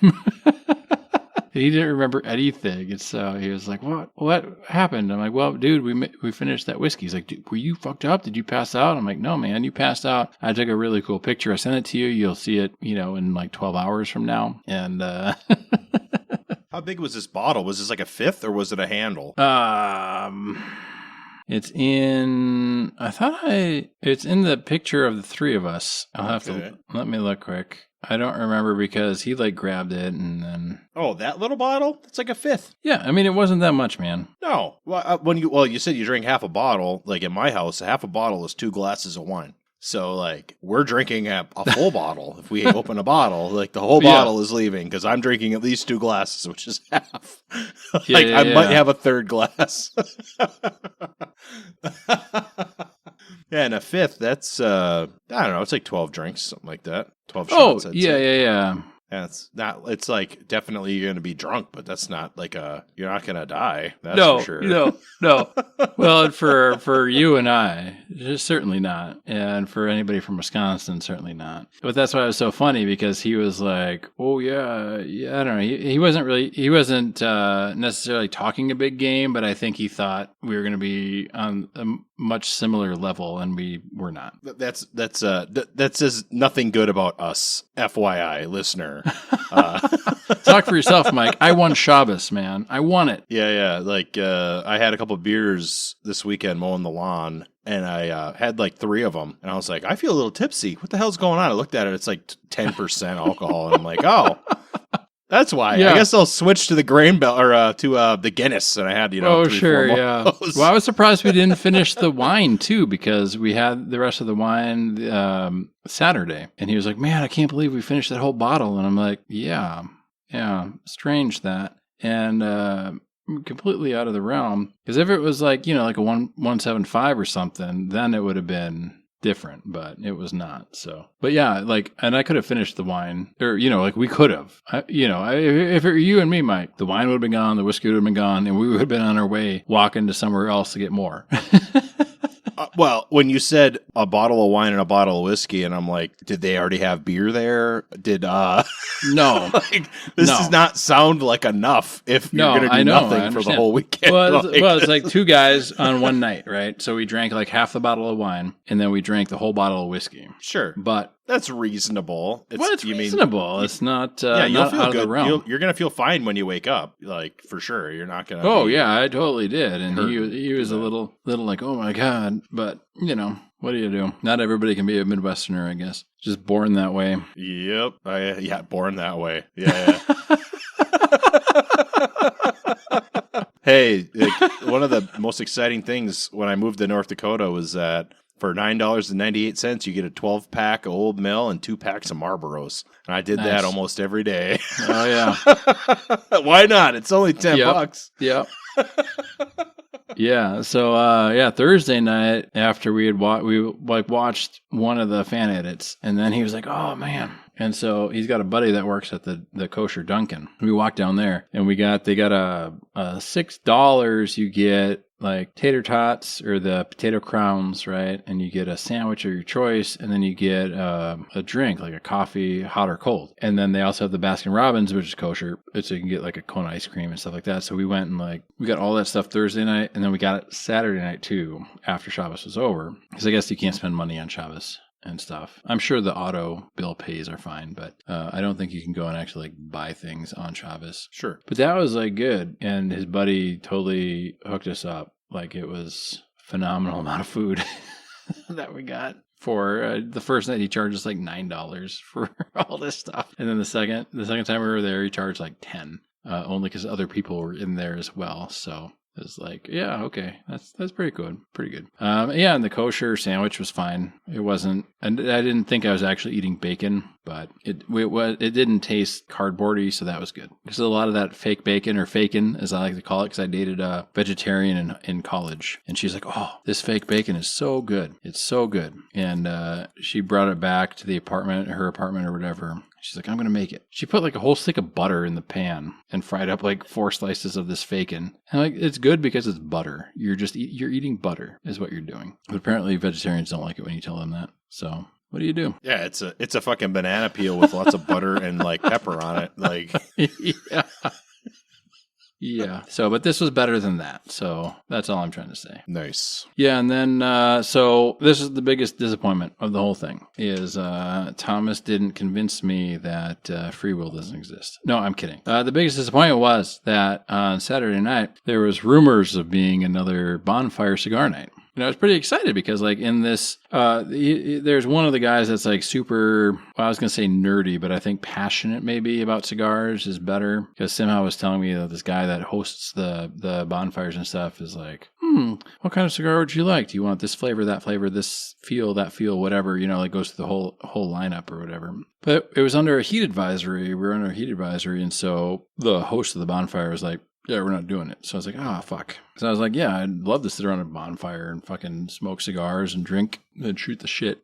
He didn't remember anything. And so he was like, what happened? I'm like, well, dude, we finished that whiskey. He's like, dude, were you fucked up? Did you pass out? I'm like, no, man, you passed out. I took a really cool picture. I sent it to you. You'll see it, in like 12 hours from now. And, how big was this bottle? Was this like a fifth or was it a handle? It's in the picture of the three of us. I'll have to, let me look quick. I don't remember because he like grabbed it and then. Oh, that little bottle? It's like a fifth. Yeah, I mean it wasn't that much, man. No, well, you said you drink half a bottle. Like in my house, half a bottle is 2 glasses of wine. So like we're drinking a full bottle. If we open a bottle, like the whole bottle is leaving because I'm drinking at least 2 glasses, which is half. I might have a third glass. Yeah, and a fifth, that's, I don't know, it's like 12 drinks, something like that. 12 shots. Oh, yeah. Yeah, it's like definitely you're going to be drunk, but that's not like you're not going to die. That's for sure. No. Well, for you and I, certainly not. And for anybody from Wisconsin, certainly not. But that's why it was so funny because he was like, oh, yeah, I don't know. He wasn't necessarily talking a big game, but I think he thought we were going to be on a much similar level, and we were not. That says nothing good about us, FYI, listener. Talk for yourself, Mike. I won Shabbos, man. I won it. Yeah. Like I had a couple of beers this weekend mowing the lawn, and I had like 3 of them, and I was like, I feel a little tipsy. What the hell's going on? I looked at it. It's like 10% alcohol, and I'm like, oh. That's why. Yeah. I guess I'll switch to the grain belt or to the Guinness, and I had 3, 4 yeah. Well, I was surprised we didn't finish the wine too because we had the rest of the wine Saturday, and he was like, "Man, I can't believe we finished that whole bottle." And I'm like, "Yeah, strange that," and completely out of the realm because if it was like like a 175 or something, then it would have been different, but it was not. So, but yeah, like, and I could have finished the wine, or like we could have. If it were you and me, Mike, the wine would have been gone, the whiskey would have been gone, and we would have been on our way walking to somewhere else to get more. Well, when you said a bottle of wine and a bottle of whiskey, and I'm like, did they already have beer there? No. This does not sound like enough if you're going to do nothing for the whole weekend. Well, it's like 2 guys on one night, right? So we drank like half the bottle of wine, and then we drank the whole bottle of whiskey. Sure. But that's reasonable. It's reasonable. It's not, you'll not feel out good. Of the realm. You're going to feel fine when you wake up, like, for sure. You're not going to. Oh, yeah, I totally did. And he was a little like, oh, my God. But, What do you do? Not everybody can be a Midwesterner, I guess. Just born that way. Yep. Born that way. Yeah. Hey, one of the most exciting things when I moved to North Dakota was that for $9.98, you get a 12-pack of Old Mill and 2 packs of Marlboros. And I did that almost every day. Oh, yeah. Why not? It's only $10. Yep. Yeah. So, Thursday night after we had watched one of the fan edits, and then he was like, "Oh man." And so he's got a buddy that works at the kosher Dunkin'. We walked down there and they got a $6 you get like tater tots or the potato crowns, right? And you get a sandwich of your choice, and then you get a drink, like a coffee, hot or cold. And then they also have the Baskin Robbins, which is kosher, so you can get like a cone ice cream and stuff like that. So we went and we got all that stuff Thursday night, and then we got it Saturday night too, after Shabbos was over. Because I guess you can't spend money on Shabbos and stuff. I'm sure the auto bill pays are fine, but I don't think you can go and actually buy things on Shabbos. Sure. But that was good, and his buddy totally hooked us up. It was a phenomenal amount of food that we got. For the first night, he charged us $9 for all this stuff, and then the second time we were there, he charged $10, only because other people were in there as well. So it was okay, that's pretty good, and the kosher sandwich was fine. It wasn't, and I didn't think I was actually eating bacon, but it didn't taste cardboardy, so that was good. Because a lot of that fake bacon, or fakin, as I like to call it, because I dated a vegetarian in college, and she's like, "Oh, this fake bacon is so good, it's so good," and she brought it back to her apartment or whatever. She's like, "I'm going to make it." She put a whole stick of butter in the pan and fried up 4 slices of this fakin. And it's good because it's butter. You're eating butter is what you're doing. But apparently vegetarians don't like it when you tell them that. So what do you do? Yeah, it's a fucking banana peel with lots of butter and pepper on it. Yeah. Yeah. So, but this was better than that. So that's all I'm trying to say. Nice. Yeah. And then, so this is the biggest disappointment of the whole thing is, Thomas didn't convince me that, free will doesn't exist. No, I'm kidding. The biggest disappointment was that on Saturday night, there was rumors of being another bonfire cigar night. And I was pretty excited because, in this, there's one of the guys that's super, well, I was going to say nerdy, but I think passionate maybe about cigars is better. Because Simcha was telling me that this guy that hosts the bonfires and stuff is what kind of cigar would you like? Do you want this flavor, that flavor, this feel, that feel, whatever, goes through the whole lineup or whatever. But it was under a heat advisory. We were under a heat advisory. And so the host of the bonfire was like, "Yeah, we're not doing it." So I was like, fuck. So I was like, yeah, I'd love to sit around a bonfire and fucking smoke cigars and drink and shoot the shit,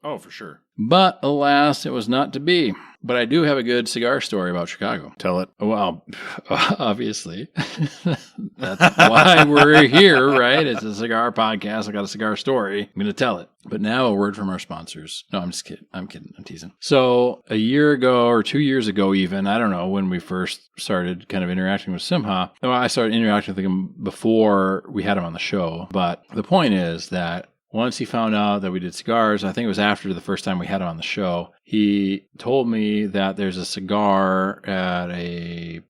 Oh, for sure. But alas, it was not to be. But I do have a good cigar story about Chicago. Tell it. Well, obviously. That's why we're here, right? It's a cigar podcast. I got a cigar story. I'm going to tell it. But now a word from our sponsors. No, I'm just kidding. I'm teasing. So a year ago or 2 years ago even, I don't know, when we first started kind of interacting with Simcha. Well, I started interacting with him before we had him on the show. But the point is that once he found out that we did cigars, I think it was after the first time we had him on the show, he told me that there's a cigar at a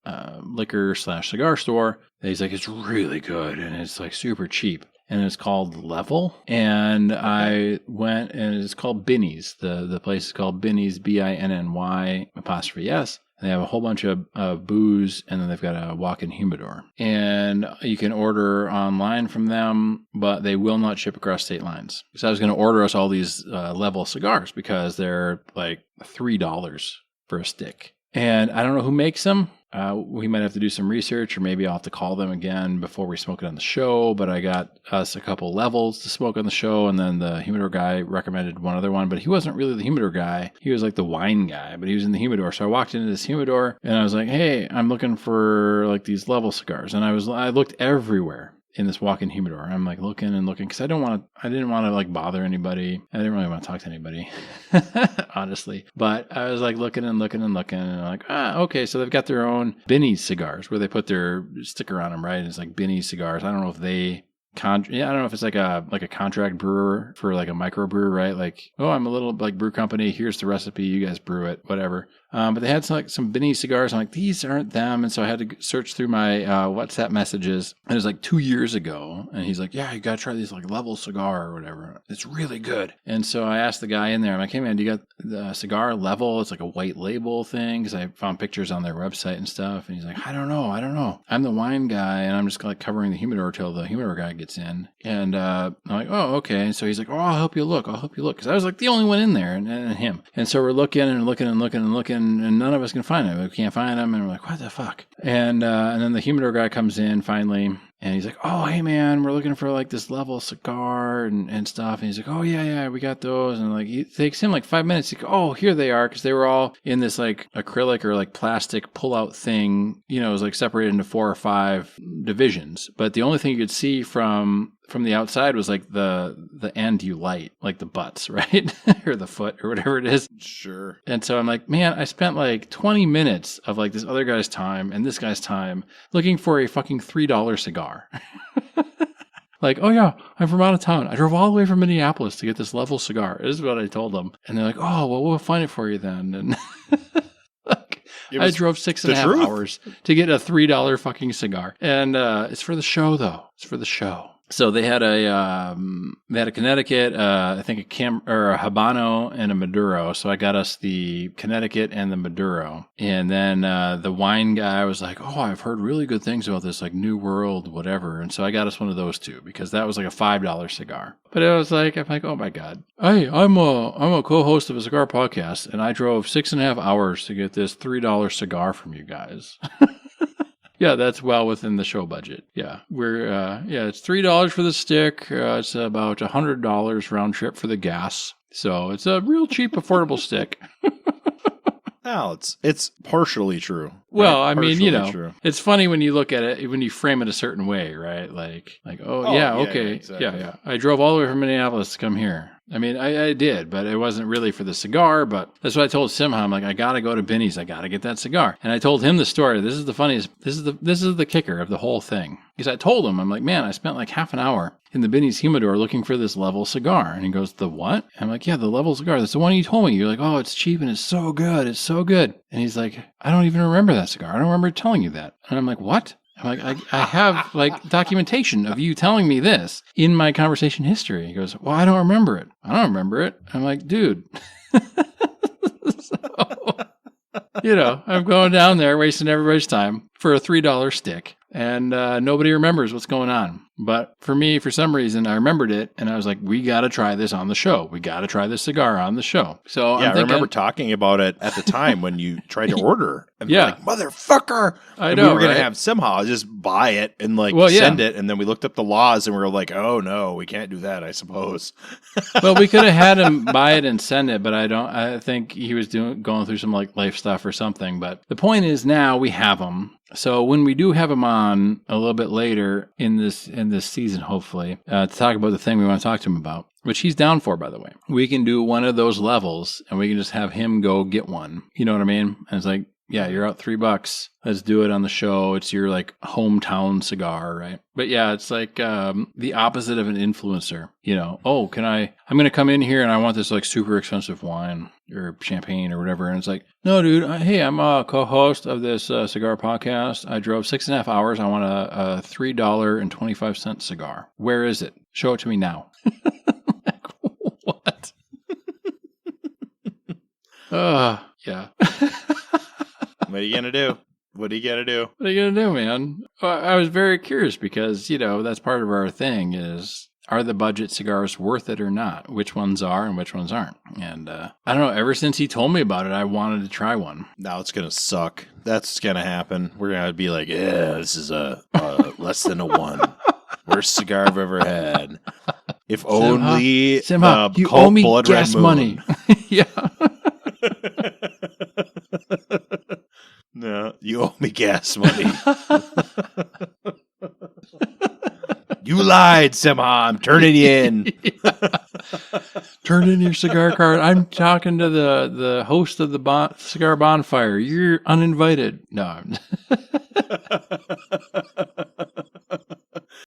liquor/cigar store. That he's like, it's really good and it's super cheap. And it's called Level. And I went, and it's called Binny's. The place is called Binny's, BINNY''S. They have a whole bunch of booze, and then they've got a walk-in humidor. And you can order online from them, but they will not ship across state lines. So I was going to order us all these Level cigars because they're $3 for a stick. And I don't know who makes them. We might have to do some research, or maybe I'll have to call them again before we smoke it on the show. But I got us a couple Levels to smoke on the show, and then the humidor guy recommended one other one, but he wasn't really the humidor guy. He was the wine guy, but he was in the humidor. So I walked into this humidor, and I was like, "Hey, I'm looking for these Level cigars," and I looked everywhere in this walk-in humidor. I'm looking and looking because I didn't want to bother anybody. I didn't really want to talk to anybody, honestly. But I was looking and looking and looking, and I'm okay. So they've got their own Binny's cigars where they put their sticker on them, right? And it's Binny's cigars. I don't know if they I don't know if it's like a contract brewer for a microbrewer, right? I'm a little brew company. Here's the recipe. You guys brew it, whatever. But they had some Benny cigars. I'm like, these aren't them. And so I had to search through my WhatsApp messages. And it was like 2 years ago. And he's like, yeah, you got to try these like level cigar or whatever. It's really good. And so I asked the guy in there, I'm like, hey man, do you got the cigar level? It's like a white label thing. Because I found pictures on their website and stuff. And he's like, I don't know. I'm the wine guy. And I'm just like covering the humidor till the humidor guy gets in. And I'm like, oh, okay. And so he's like, oh, I'll help you look. Because I was like the only one in there and him. And so we're looking, and none of us can find him. We can't find him. And we're like, what the fuck? And then the humidor guy comes in finally. And he's like, oh, hey, man, we're looking for like this level cigar and stuff. And he's like, oh, yeah, we got those. And like, it takes him like 5 minutes. He's like, oh, here they are. Because they were all in this like acrylic or like plastic pull-out thing. You know, it was like separated into 4 or 5 divisions. But the only thing you could see from the outside was like the end you light, like the butts, right? Or the foot or whatever it is. Sure. And so I'm like, man, I spent like 20 minutes of like this other guy's time and this guy's time looking for a fucking $3 cigar. Like, oh yeah, I'm from out of town. I drove all the way from Minneapolis to get this level cigar. This is what I told them. And they're like, oh, well, we'll find it for you then. And like, I drove 6.5 hours to get a $3 fucking cigar. And it's for the show, though. It's for the show. So they had a Connecticut, I think a Habano and a Maduro. So I got us the Connecticut and the Maduro. And then the wine guy was like, oh, I've heard really good things about this, like New World, whatever. And so I got us one of those too, because that was like a $5 cigar. But it was like, I'm like, oh my God. Hey, I'm a co-host of a cigar podcast, and I drove 6.5 hours to get this $3 cigar from you guys. Yeah, that's well within the show budget. Yeah, it's $3 for the stick. It's about $100 round trip for the gas. So it's a real cheap, affordable stick. No, it's partially true. Well, I mean, true. It's funny when you look at it, when you frame it a certain way, right? Like, okay. Exactly. Yeah. I drove all the way from Minneapolis to come here. I mean, I did, but it wasn't really for the cigar. But that's what I told Simcha. I'm like, I got to go to Benny's. I got to get that cigar. And I told him the story. This is the funniest. This is the kicker of the whole thing. Because I told him, I'm like, man, I spent like half an hour in the Benny's humidor looking for this level cigar. And he goes, the what? I'm like, yeah, the level cigar. That's the one you told me. You're like, oh, it's cheap and it's so good. It's so good. And he's like, I don't even remember that cigar. I don't remember telling you that. And I'm like, what? I'm like, I have like documentation of you telling me this in my conversation history. He goes, well, I don't remember it. I don't remember it. I'm like, dude. So, I'm going down there wasting everybody's time for a $3 stick. And nobody remembers what's going on. But for me, for some reason, I remembered it. And I was like, we got to try this on the show. We got to try this cigar on the show. So yeah, I remember talking about it at the time when you tried to order. And yeah. Like, motherfucker. I know, we were going to have somehow just buy it and send it. And then we looked up the laws and we were like, oh, no, we can't do that, I suppose. Well, we could have had him buy it and send it. But I think he was going through some like life stuff or something. But the point is now we have them. So when we do have him on a little bit later in this season, hopefully, to talk about the thing we want to talk to him about, which he's down for, by the way, we can do one of those levels and we can just have him go get one. You know what I mean? And it's like, yeah, you're out $3. Let's do it on the show. It's your like hometown cigar, right? But yeah, it's like the opposite of an influencer. I'm going to come in here and I want this like super expensive wine or champagne or whatever. And it's like, no, dude, hey, I'm a co-host of this cigar podcast. I drove 6.5 hours. I want a $3.25 cigar. Where is it? Show it to me now. Like, what? Yeah. What are you going to do? What are you going to do, man? Well, I was very curious because, that's part of our thing is, are the budget cigars worth it or not? Which ones are and which ones aren't? And I don't know, ever since he told me about it, I wanted to try one. Now it's going to suck. That's going to happen. We're going to be like, yeah, this is a less than a 1. Worst cigar I've ever had. If only Simcha, you owe me gas money. Yeah. No, you owe me gas money. You lied, Simcha. I'm turning you in. Yeah. Turn in your cigar card. I'm talking to the host of the cigar bonfire. You're uninvited. No.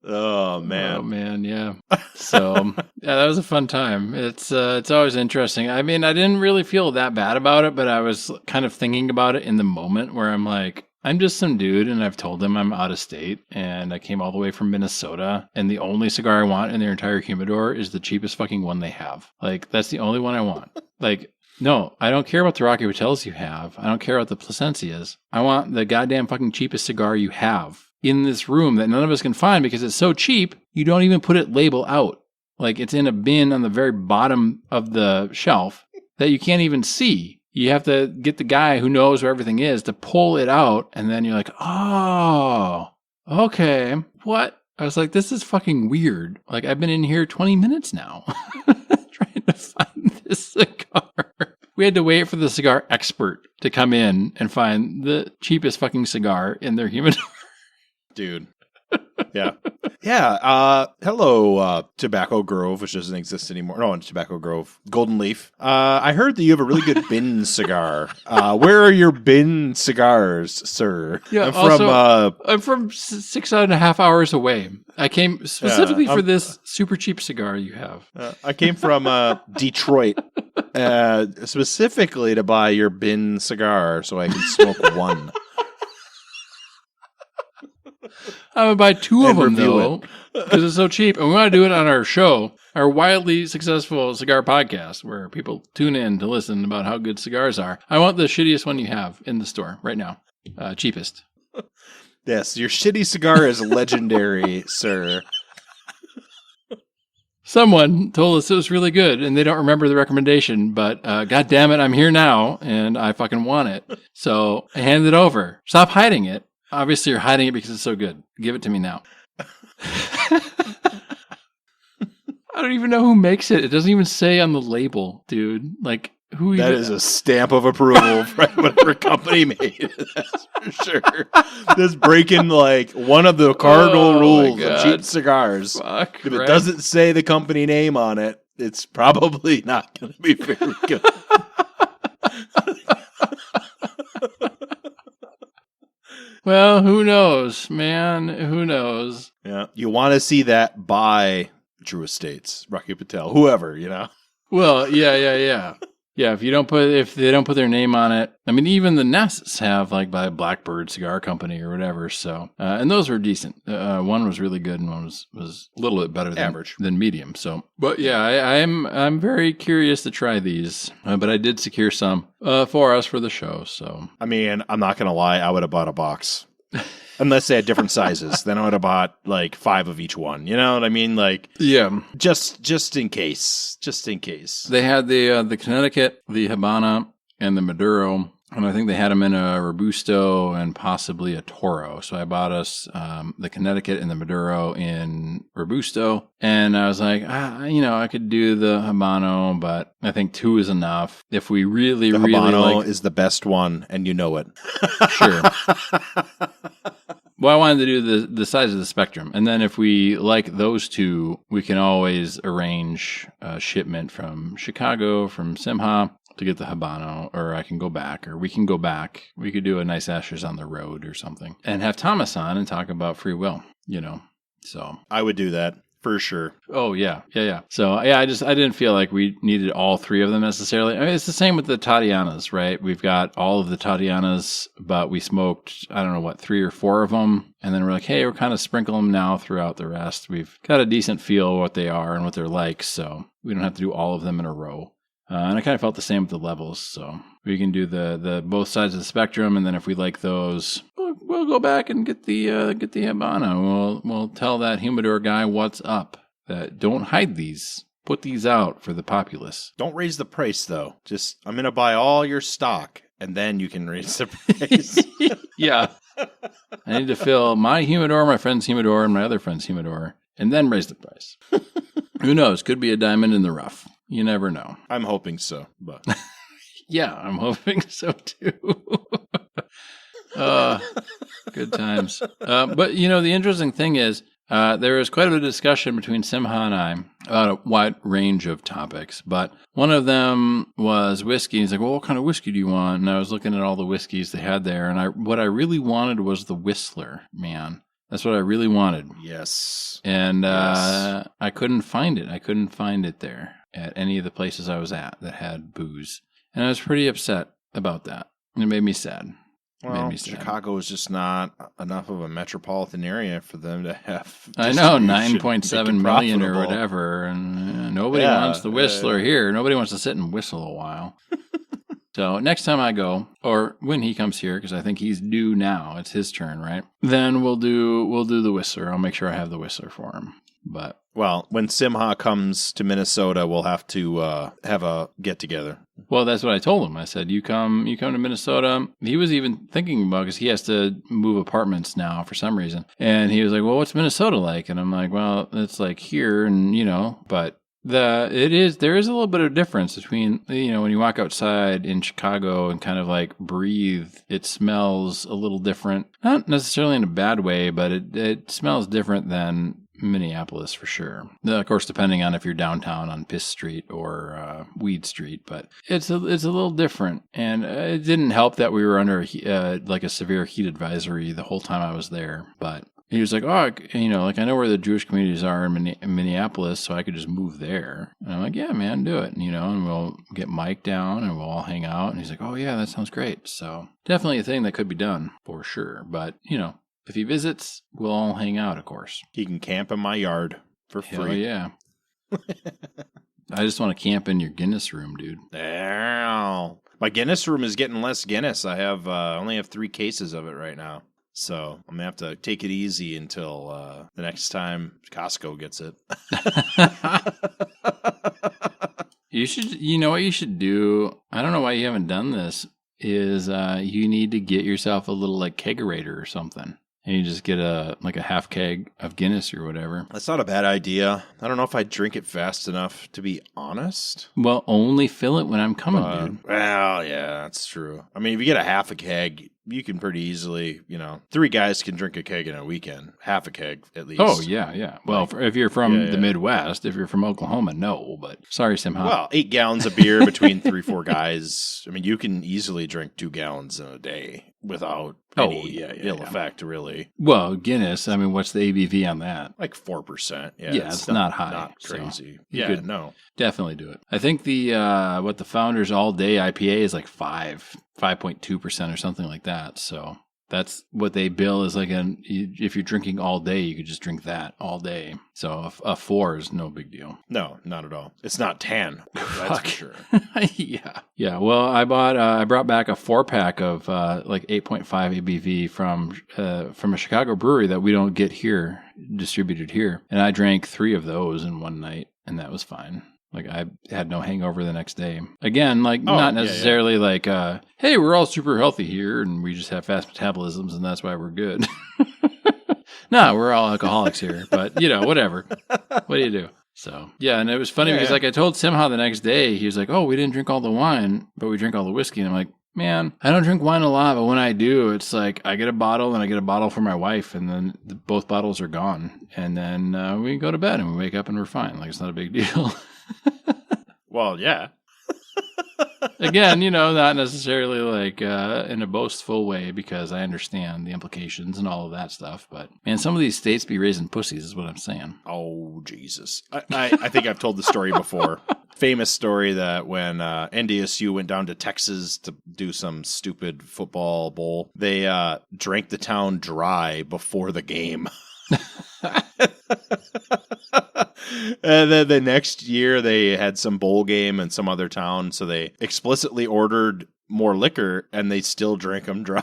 Oh, man. man. Oh man, yeah. So yeah, that was a fun time. It's always interesting. I mean, I didn't really feel that bad about it, but I was kind of thinking about it in the moment where I'm like, I'm just some dude, and I've told him I'm out of state, and I came all the way from Minnesota, and the only cigar I want in their entire humidor is the cheapest fucking one they have. Like, that's the only one I want. Like, no, I don't care about the Rocky Hotels you have. I don't care about the Placencias. I want the goddamn fucking cheapest cigar you have in this room that none of us can find because it's so cheap, you don't even put it label out. Like, it's in a bin on the very bottom of the shelf that you can't even see. You have to get the guy who knows where everything is to pull it out, and then you're like, oh, okay, what? I was like, this is fucking weird. Like, I've been in here 20 minutes now trying to find this cigar. We had to wait for the cigar expert to come in and find the cheapest fucking cigar in their humidor. Dude. Yeah. Yeah. Hello, Tobacco Grove, which doesn't exist anymore. No, Tobacco Grove. Golden Leaf. I heard that you have a really good bin cigar. Where are your bin cigars, sir? Yeah, I'm from 6.5 hours away. I came specifically for this super cheap cigar you have. I came from Detroit specifically to buy your bin cigar so I can smoke one. I would buy 2 of them, though, because it's so cheap. And we want to do it on our show, our wildly successful cigar podcast, where people tune in to listen about how good cigars are. I want the shittiest one you have in the store right now. Cheapest. Yes, your shitty cigar is legendary, sir. Someone told us it was really good, and they don't remember the recommendation, but God damn it, I'm here now, and I fucking want it. So I hand it over. Stop hiding it. Obviously, you're hiding it because it's so good. Give it to me now. I don't even know who makes it. It doesn't even say on the label, dude. Like, who that even... is a stamp of approval from whatever company made it. That's for sure. That's breaking, like, one of the cardinal rules of cheap cigars. Fuck, if it doesn't say the company name on it, it's probably not going to be very good. Well, who knows, man? Who knows? Yeah, you want to see that by Drew Estates, Rocky Patel, whoever, you know. Well, yeah. If they don't put their name on it, I mean, even the Nests have like by Blackbird Cigar Company or whatever. So, and those were decent. One was really good, and one was a little bit better than medium. So, but yeah, I'm very curious to try these. But I did secure some for us for the show. So, I mean, I'm not gonna lie, I would have bought a box. Unless they had different sizes, then I would have bought like 5 of each one. You know what I mean? Like, yeah, just in case, They had the Connecticut, the Habana, and the Maduro, and I think they had them in a Robusto and possibly a Toro. So I bought us the Connecticut and the Maduro in Robusto, and I was like, I could do the Habano, but I think 2 is enough. If we really, the really Habano like, is the best one, and you know it. Sure. Well, I wanted to do the size of the spectrum. And then if we like those 2, we can always arrange a shipment from Chicago, from Simcha, to get the Habano, or I can go back, or we can go back. We could do a nice Ashes on the Road or something. And have Thomas on and talk about free will, So I would do that. For sure. Oh, yeah. So, yeah, I didn't feel like we needed all 3 of them necessarily. I mean, it's the same with the Tatianas, right? We've got all of the Tatianas, but we smoked, 3 or 4 of them. And then we're like, hey, we're kind of sprinkling them now throughout the rest. We've got a decent feel of what they are and what they're like, so we don't have to do all of them in a row. And I kind of felt the same with the levels, so we can do the both sides of the spectrum, and then if we like those, we'll go back and get the Habano. We'll tell that humidor guy what's up. That don't hide these. Put these out for the populace. Don't raise the price, though. Just, I'm going to buy all your stock, and then you can raise the price. Yeah. I need to fill my humidor, my friend's humidor, and my other friend's humidor, and then raise the price. Who knows? Could be a diamond in the rough. You never know. I'm hoping so, but yeah, I'm hoping so too. Good times. But the interesting thing is, there was quite a bit of discussion between Simcha and I about a wide range of topics, but one of them was whiskey. He's like, well, what kind of whiskey do you want? And I was looking at all the whiskeys they had there, and what I really wanted was the Whistler, man. That's what I really wanted. Yes. And Yes. I couldn't find it. I couldn't find it there at any of the places I was at that had booze. And I was pretty upset about that. It made me sad. Well, Chicago is just not enough of a metropolitan area for them to have. I know, 9.7 million or whatever. And nobody wants the whistler here. Nobody wants to sit and whistle a while. So next time I go, or when he comes here, because I think he's due now, it's his turn, right? Then we'll do the whistler. I'll make sure I have the whistler for him. But when Simcha comes to Minnesota, we'll have to have a get together. Well, that's what I told him. I said, you come to Minnesota. He was even thinking about, because he has to move apartments now for some reason. And he was like, well, what's Minnesota like? And I'm like, well, it's like here, and but there is a little bit of difference between, when you walk outside in Chicago and kind of like breathe, it smells a little different. Not necessarily in a bad way, but it smells different than Minneapolis for sure. Of course, depending on if you're downtown on Piss Street or Weed Street, but it's a little different. And it didn't help that we were under like a severe heat advisory the whole time I was there, but he was like, oh, I know where the Jewish communities are in Minneapolis, so I could just move there. And I'm like, yeah, man, do it. And we'll get Mike down and we'll all hang out. And he's like, oh, yeah, that sounds great. So definitely a thing that could be done for sure. But, if he visits, we'll all hang out, of course. He can camp in my yard for free. Hell yeah. I just want to camp in your Guinness room, dude. Ow. My Guinness room is getting less Guinness. I only have 3 cases of it right now. So I'm going to have to take it easy until the next time Costco gets it. You know what you should do? I don't know why you haven't done this, is you need to get yourself a little like kegerator or something. And you just get a half keg of Guinness or whatever. That's not a bad idea. I don't know if I'd drink it fast enough, to be honest. Well, only fill it when I'm coming, dude. Well, yeah, that's true. I mean, if you get a half a keg, you can pretty easily, 3 guys can drink a keg in a weekend. Half a keg, at least. Oh, yeah. Well, if you're from the Midwest, if you're from Oklahoma, no. But sorry, Simcha. Well, 8 gallons of beer between 3-4 guys. I mean, you can easily drink 2 gallons in a day without any ill effect, really. Well, Guinness, I mean, what's the ABV on that? Like 4%. Yeah, it's not high. Not crazy. So no. Definitely do it. I think the Founders All Day IPA is like 5.2% or something like that. So that's what they bill is like if you're drinking all day, you could just drink that all day. So a 4 is no big deal. No, not at all. It's not 10. That's for sure. Yeah. Well, I brought back a 4-pack of like 8.5 ABV from a Chicago brewery that we don't get here, distributed here. And I drank 3 of those in one night, and that was fine. Like, I had no hangover the next day. Again, not necessarily like, hey, we're all super healthy here and we just have fast metabolisms and that's why we're good. No, we're all alcoholics here, but, whatever. What do you do? So, yeah, and it was funny because, I told Simcha the next day, he was like, oh, we didn't drink all the wine, but we drink all the whiskey. And I'm like, man, I don't drink wine a lot, but when I do, it's like I get a bottle and I get a bottle for my wife, and then both bottles are gone. And then we go to bed and we wake up and we're fine. Like, it's not a big deal. Well, yeah. Again, not necessarily like in a boastful way, because I understand the implications and all of that stuff. But, man, some of these states be raising pussies is what I'm saying. Oh, Jesus. I think I've told the story before. Famous story that when NDSU went down to Texas to do some stupid football bowl, they drank the town dry before the game. And then the next year they had some bowl game in some other town, so they explicitly ordered more liquor and they still drank them dry.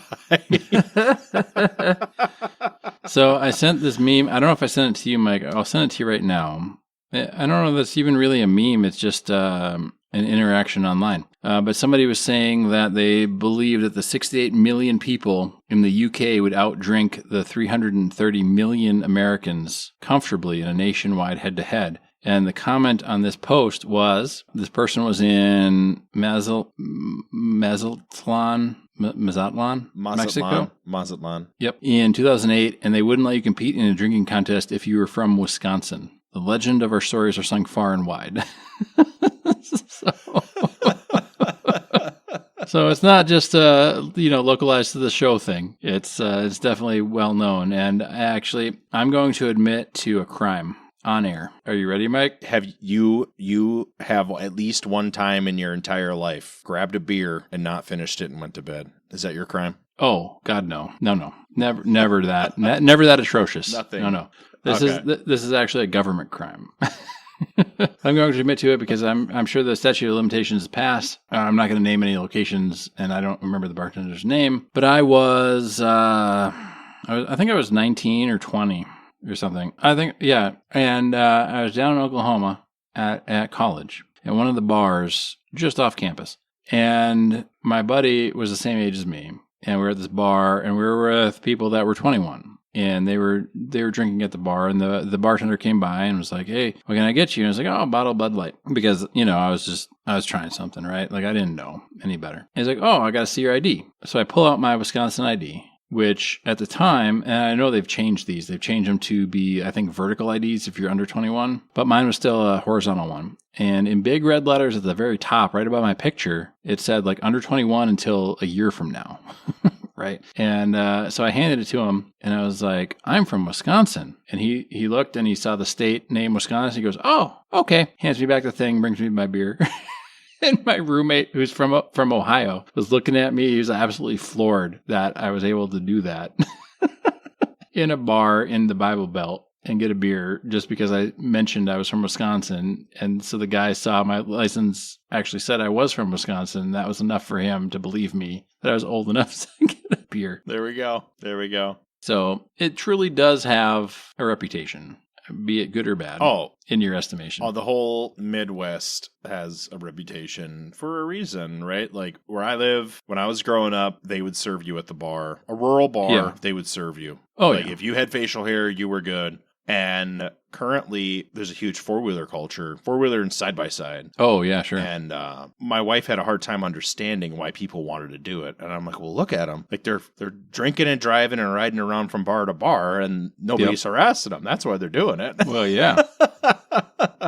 So I sent this meme. I don't know if I sent it to you, Mike. I'll send it to you right now. I don't know if that's even really a meme. It's just an interaction online. But somebody was saying that they believe that the 68 million people in the UK would outdrink the 330 million Americans comfortably in a nationwide head-to-head. And the comment on this post was, this person was in Mazatlan, Mexico? Mazatlan. Yep, in 2008, and they wouldn't let you compete in a drinking contest if you were from Wisconsin. The legend of our stories are sung far and wide. So it's not just localized to the show thing. It's definitely well known. And actually, I'm going to admit to a crime on air. Are you ready, Mike? Have you have at least one time in your entire life grabbed a beer and not finished it and went to bed? Is that your crime? Oh God, no. Never that. Never that atrocious. Nothing. No. This is actually a government crime. I'm going to admit to it because I'm sure the statute of limitations is passed. I'm not going to name any locations, and I don't remember the bartender's name. But I think I was 19 or 20 or something. I think, yeah. And I was down in Oklahoma at college at one of the bars just off campus, and my buddy was the same age as me, and we were at this bar, and we were with people that were 21. And they were drinking at the bar, and the bartender came by and was like, "Hey, what can I get you?" And I was like, "Oh, a bottle of Bud Light," because I was trying something, right? Like I didn't know any better. And he's like, "Oh, I got to see your ID." So I pull out my Wisconsin ID, which at the time, and I know they've changed these. They've changed them to be, I think, vertical IDs if you're under 21, but mine was still a horizontal one. And in big red letters at the very top, right above my picture, it said like under 21 until a year from now. Right. And so I handed it to him and I was like, "I'm from Wisconsin." And he looked and he saw the state name Wisconsin. He goes, "Oh, okay." Hands me back the thing, brings me my beer. And my roommate, who's from Ohio, was looking at me. He was absolutely floored that I was able to do that in a bar in the Bible Belt and get a beer just because I mentioned I was from Wisconsin. And so the guy saw my license actually said I was from Wisconsin. That was enough for him to believe me that I was old enough to get a beer. There we go. So it truly does have a reputation, be it good or bad, in your estimation. Oh, the whole Midwest has a reputation for a reason, right? Like where I live, when I was growing up, they would serve you at the bar. A rural bar, They would serve you. Oh, like if you had facial hair, you were good. And currently, there's a huge four-wheeler culture, four-wheeler and side-by-side. Oh, yeah, sure. And my wife had a hard time understanding why people wanted to do it. And I'm like, well, look at them. Like, they're drinking and driving and riding around from bar to bar, and nobody's harassing them. That's why they're doing it. Well, yeah.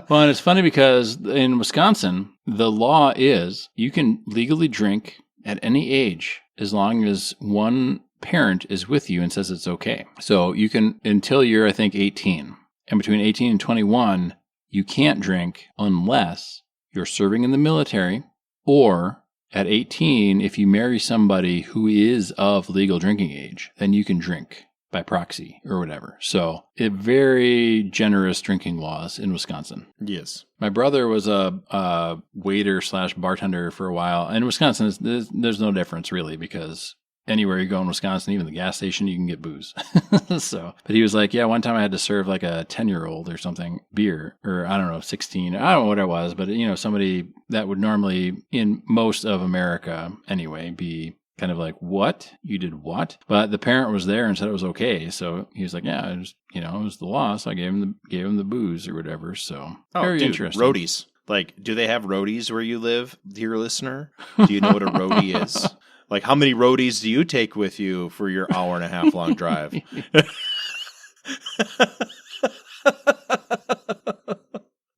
Well, and it's funny because in Wisconsin, the law is you can legally drink at any age as long as one parent is with you and says it's okay. So you can, until you're, I think, 18. And between 18 and 21, you can't drink unless you're serving in the military, or at 18, if you marry somebody who is of legal drinking age, then you can drink by proxy or whatever. So very generous drinking laws in Wisconsin. Yes. My brother was a waiter / bartender for a while. In Wisconsin, there's no difference really, because anywhere you go in Wisconsin, even the gas station, you can get booze. But he was like, yeah, one time I had to serve like a 10-year-old or something beer, or I don't know, 16. I don't know what it was, but somebody that would normally in most of America anyway be kind of like, what? You did what? But the parent was there and said it was okay. So he was like, yeah, it was, it was the law. So I gave him the booze or whatever. So very interesting. Roadies. Like, do they have roadies where you live, dear listener? Do you know what a roadie is? Like, how many roadies do you take with you for your hour and a half long drive?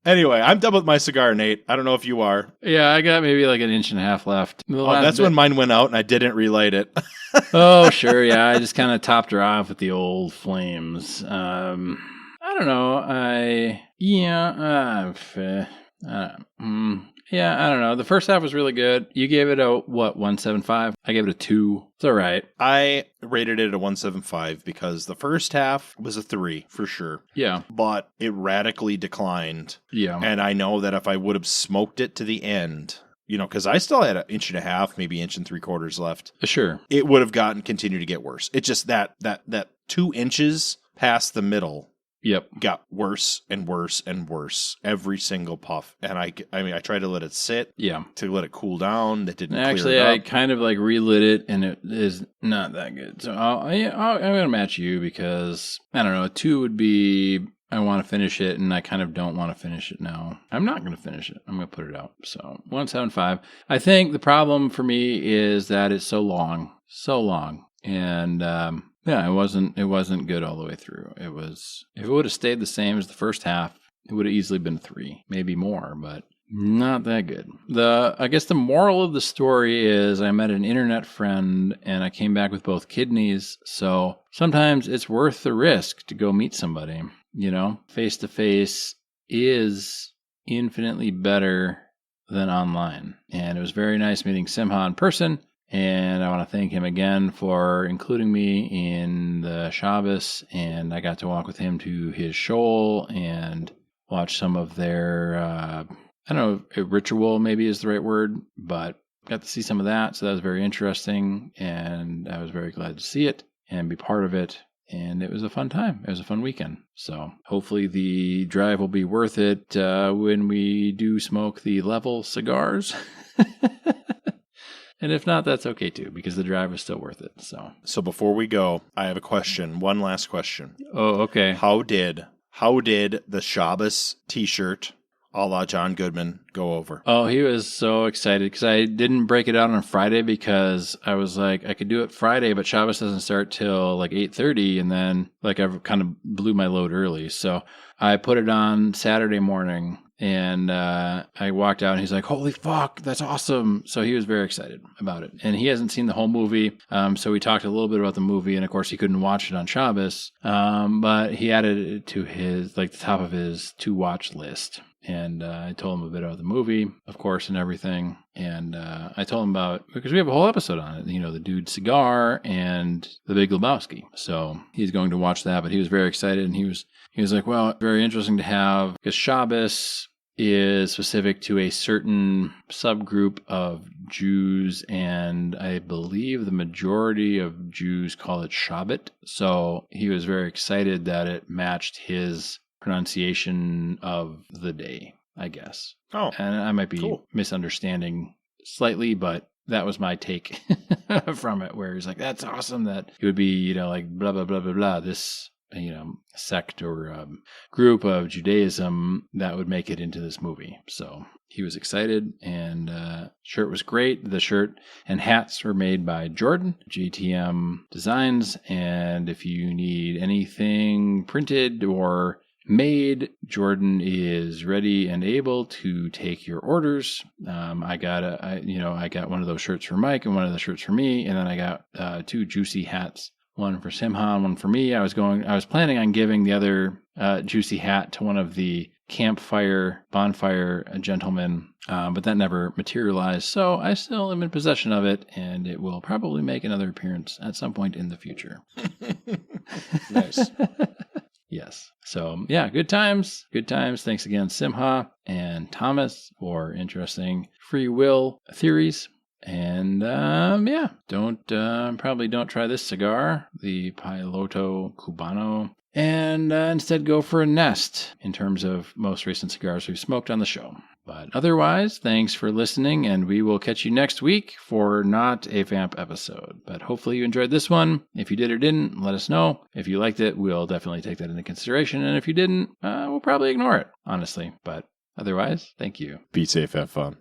Anyway, I'm done with my cigar, Nate. I don't know if you are. Yeah, I got maybe like an inch and a half left. That's when mine went out and I didn't relight it. Oh, sure. Yeah, I just kind of topped her off with the old flames. I don't know. Yeah, I don't know. The first half was really good. You gave it a, 1.75? I gave it a 2. It's all right. I rated it a 1.75 because the first half was a 3 for sure. Yeah. But it radically declined. Yeah. And I know that if I would have smoked it to the end, because I still had an inch and a half, maybe inch and 3/4 left. Sure. It would have continued to get worse. It's just that 2 inches past the middle. Yep. Got worse and worse and worse every single puff. And I tried to let it sit. Yeah. To let it cool down. That didn't Actually, clear it up. I kind of like relit it and it is not that good. So I'm going to match you because, I don't know, a 2 would be, I want to finish it and I kind of don't want to finish it now. I'm not going to finish it. I'm going to put it out. So 1.75. I think the problem for me is that it's so long. And, yeah, it wasn't good all the way through. If it would have stayed the same as the first half, it would have easily been 3, maybe more, but Not that good. I guess the moral of the story is I met an internet friend and I came back with both kidneys. So sometimes it's worth the risk to go meet somebody. Face to face is infinitely better than online. And it was very nice meeting Simcha in person. And I want to thank him again for including me in the Shabbos. And I got to walk with him to his shul and watch some of their, I don't know if ritual maybe is the right word, but got to see some of that. So that was very interesting. And I was very glad to see it and be part of it. And it was a fun time. It was a fun weekend. So hopefully the drive will be worth it when we do smoke the level cigars. And if not, that's okay too, because the drive was still worth it. So before we go, I have a question. One last question. Oh, okay. How did the Shabbos T-shirt, a la John Goodman, go over? Oh, he was so excited because I didn't break it out on Friday because I was like, I could do it Friday, but Shabbos doesn't start till like 8:30, and then I kind of blew my load early. So I put it on Saturday morning. And I walked out and he's like, holy fuck, that's awesome. So he was very excited about it. And he hasn't seen the whole movie. So we talked a little bit about the movie. And of course, he couldn't watch it on Shabbos. But he added it to his, the top of his to watch list. And I told him a bit about the movie, of course, and everything. And I told him about, because we have a whole episode on it, the dude cigar and the Big Lebowski. So he's going to watch that, but he was very excited. And he was like, well, very interesting to have, because Shabbos is specific to a certain subgroup of Jews, and I believe the majority of Jews call it Shabbat. So he was very excited that it matched his pronunciation of the day, I guess. Oh, and I might be misunderstanding slightly, but that was my take from it, where he's like, that's awesome that it would be, like blah, blah, blah, blah, blah, this, sect or group of Judaism that would make it into this movie. So he was excited, and shirt was great. The shirt and hats were made by Jordan, GTM Designs. And if you need anything printed or made, Jordan is ready and able to take your orders. I got one of those shirts for Mike and one of the shirts for me, and then I got 2 juicy hats, one for Simcha and one for me. I was planning on giving the other juicy hat to one of the bonfire gentlemen, but that never materialized. So I still am in possession of it, and it will probably make another appearance at some point in the future. Nice. Yes. So, yeah, good times. Good times. Thanks again, Simcha and Thomas, for interesting free will theories. And, probably don't try this cigar, the Piloto Cubano, and instead go for a nest in terms of most recent cigars we've smoked on the show. But otherwise, thanks for listening, and we will catch you next week for not a vamp episode. But hopefully you enjoyed this one. If you did or didn't, let us know. If you liked it, we'll definitely take that into consideration. And if you didn't, we'll probably ignore it, honestly. But otherwise, thank you. Be safe, have fun.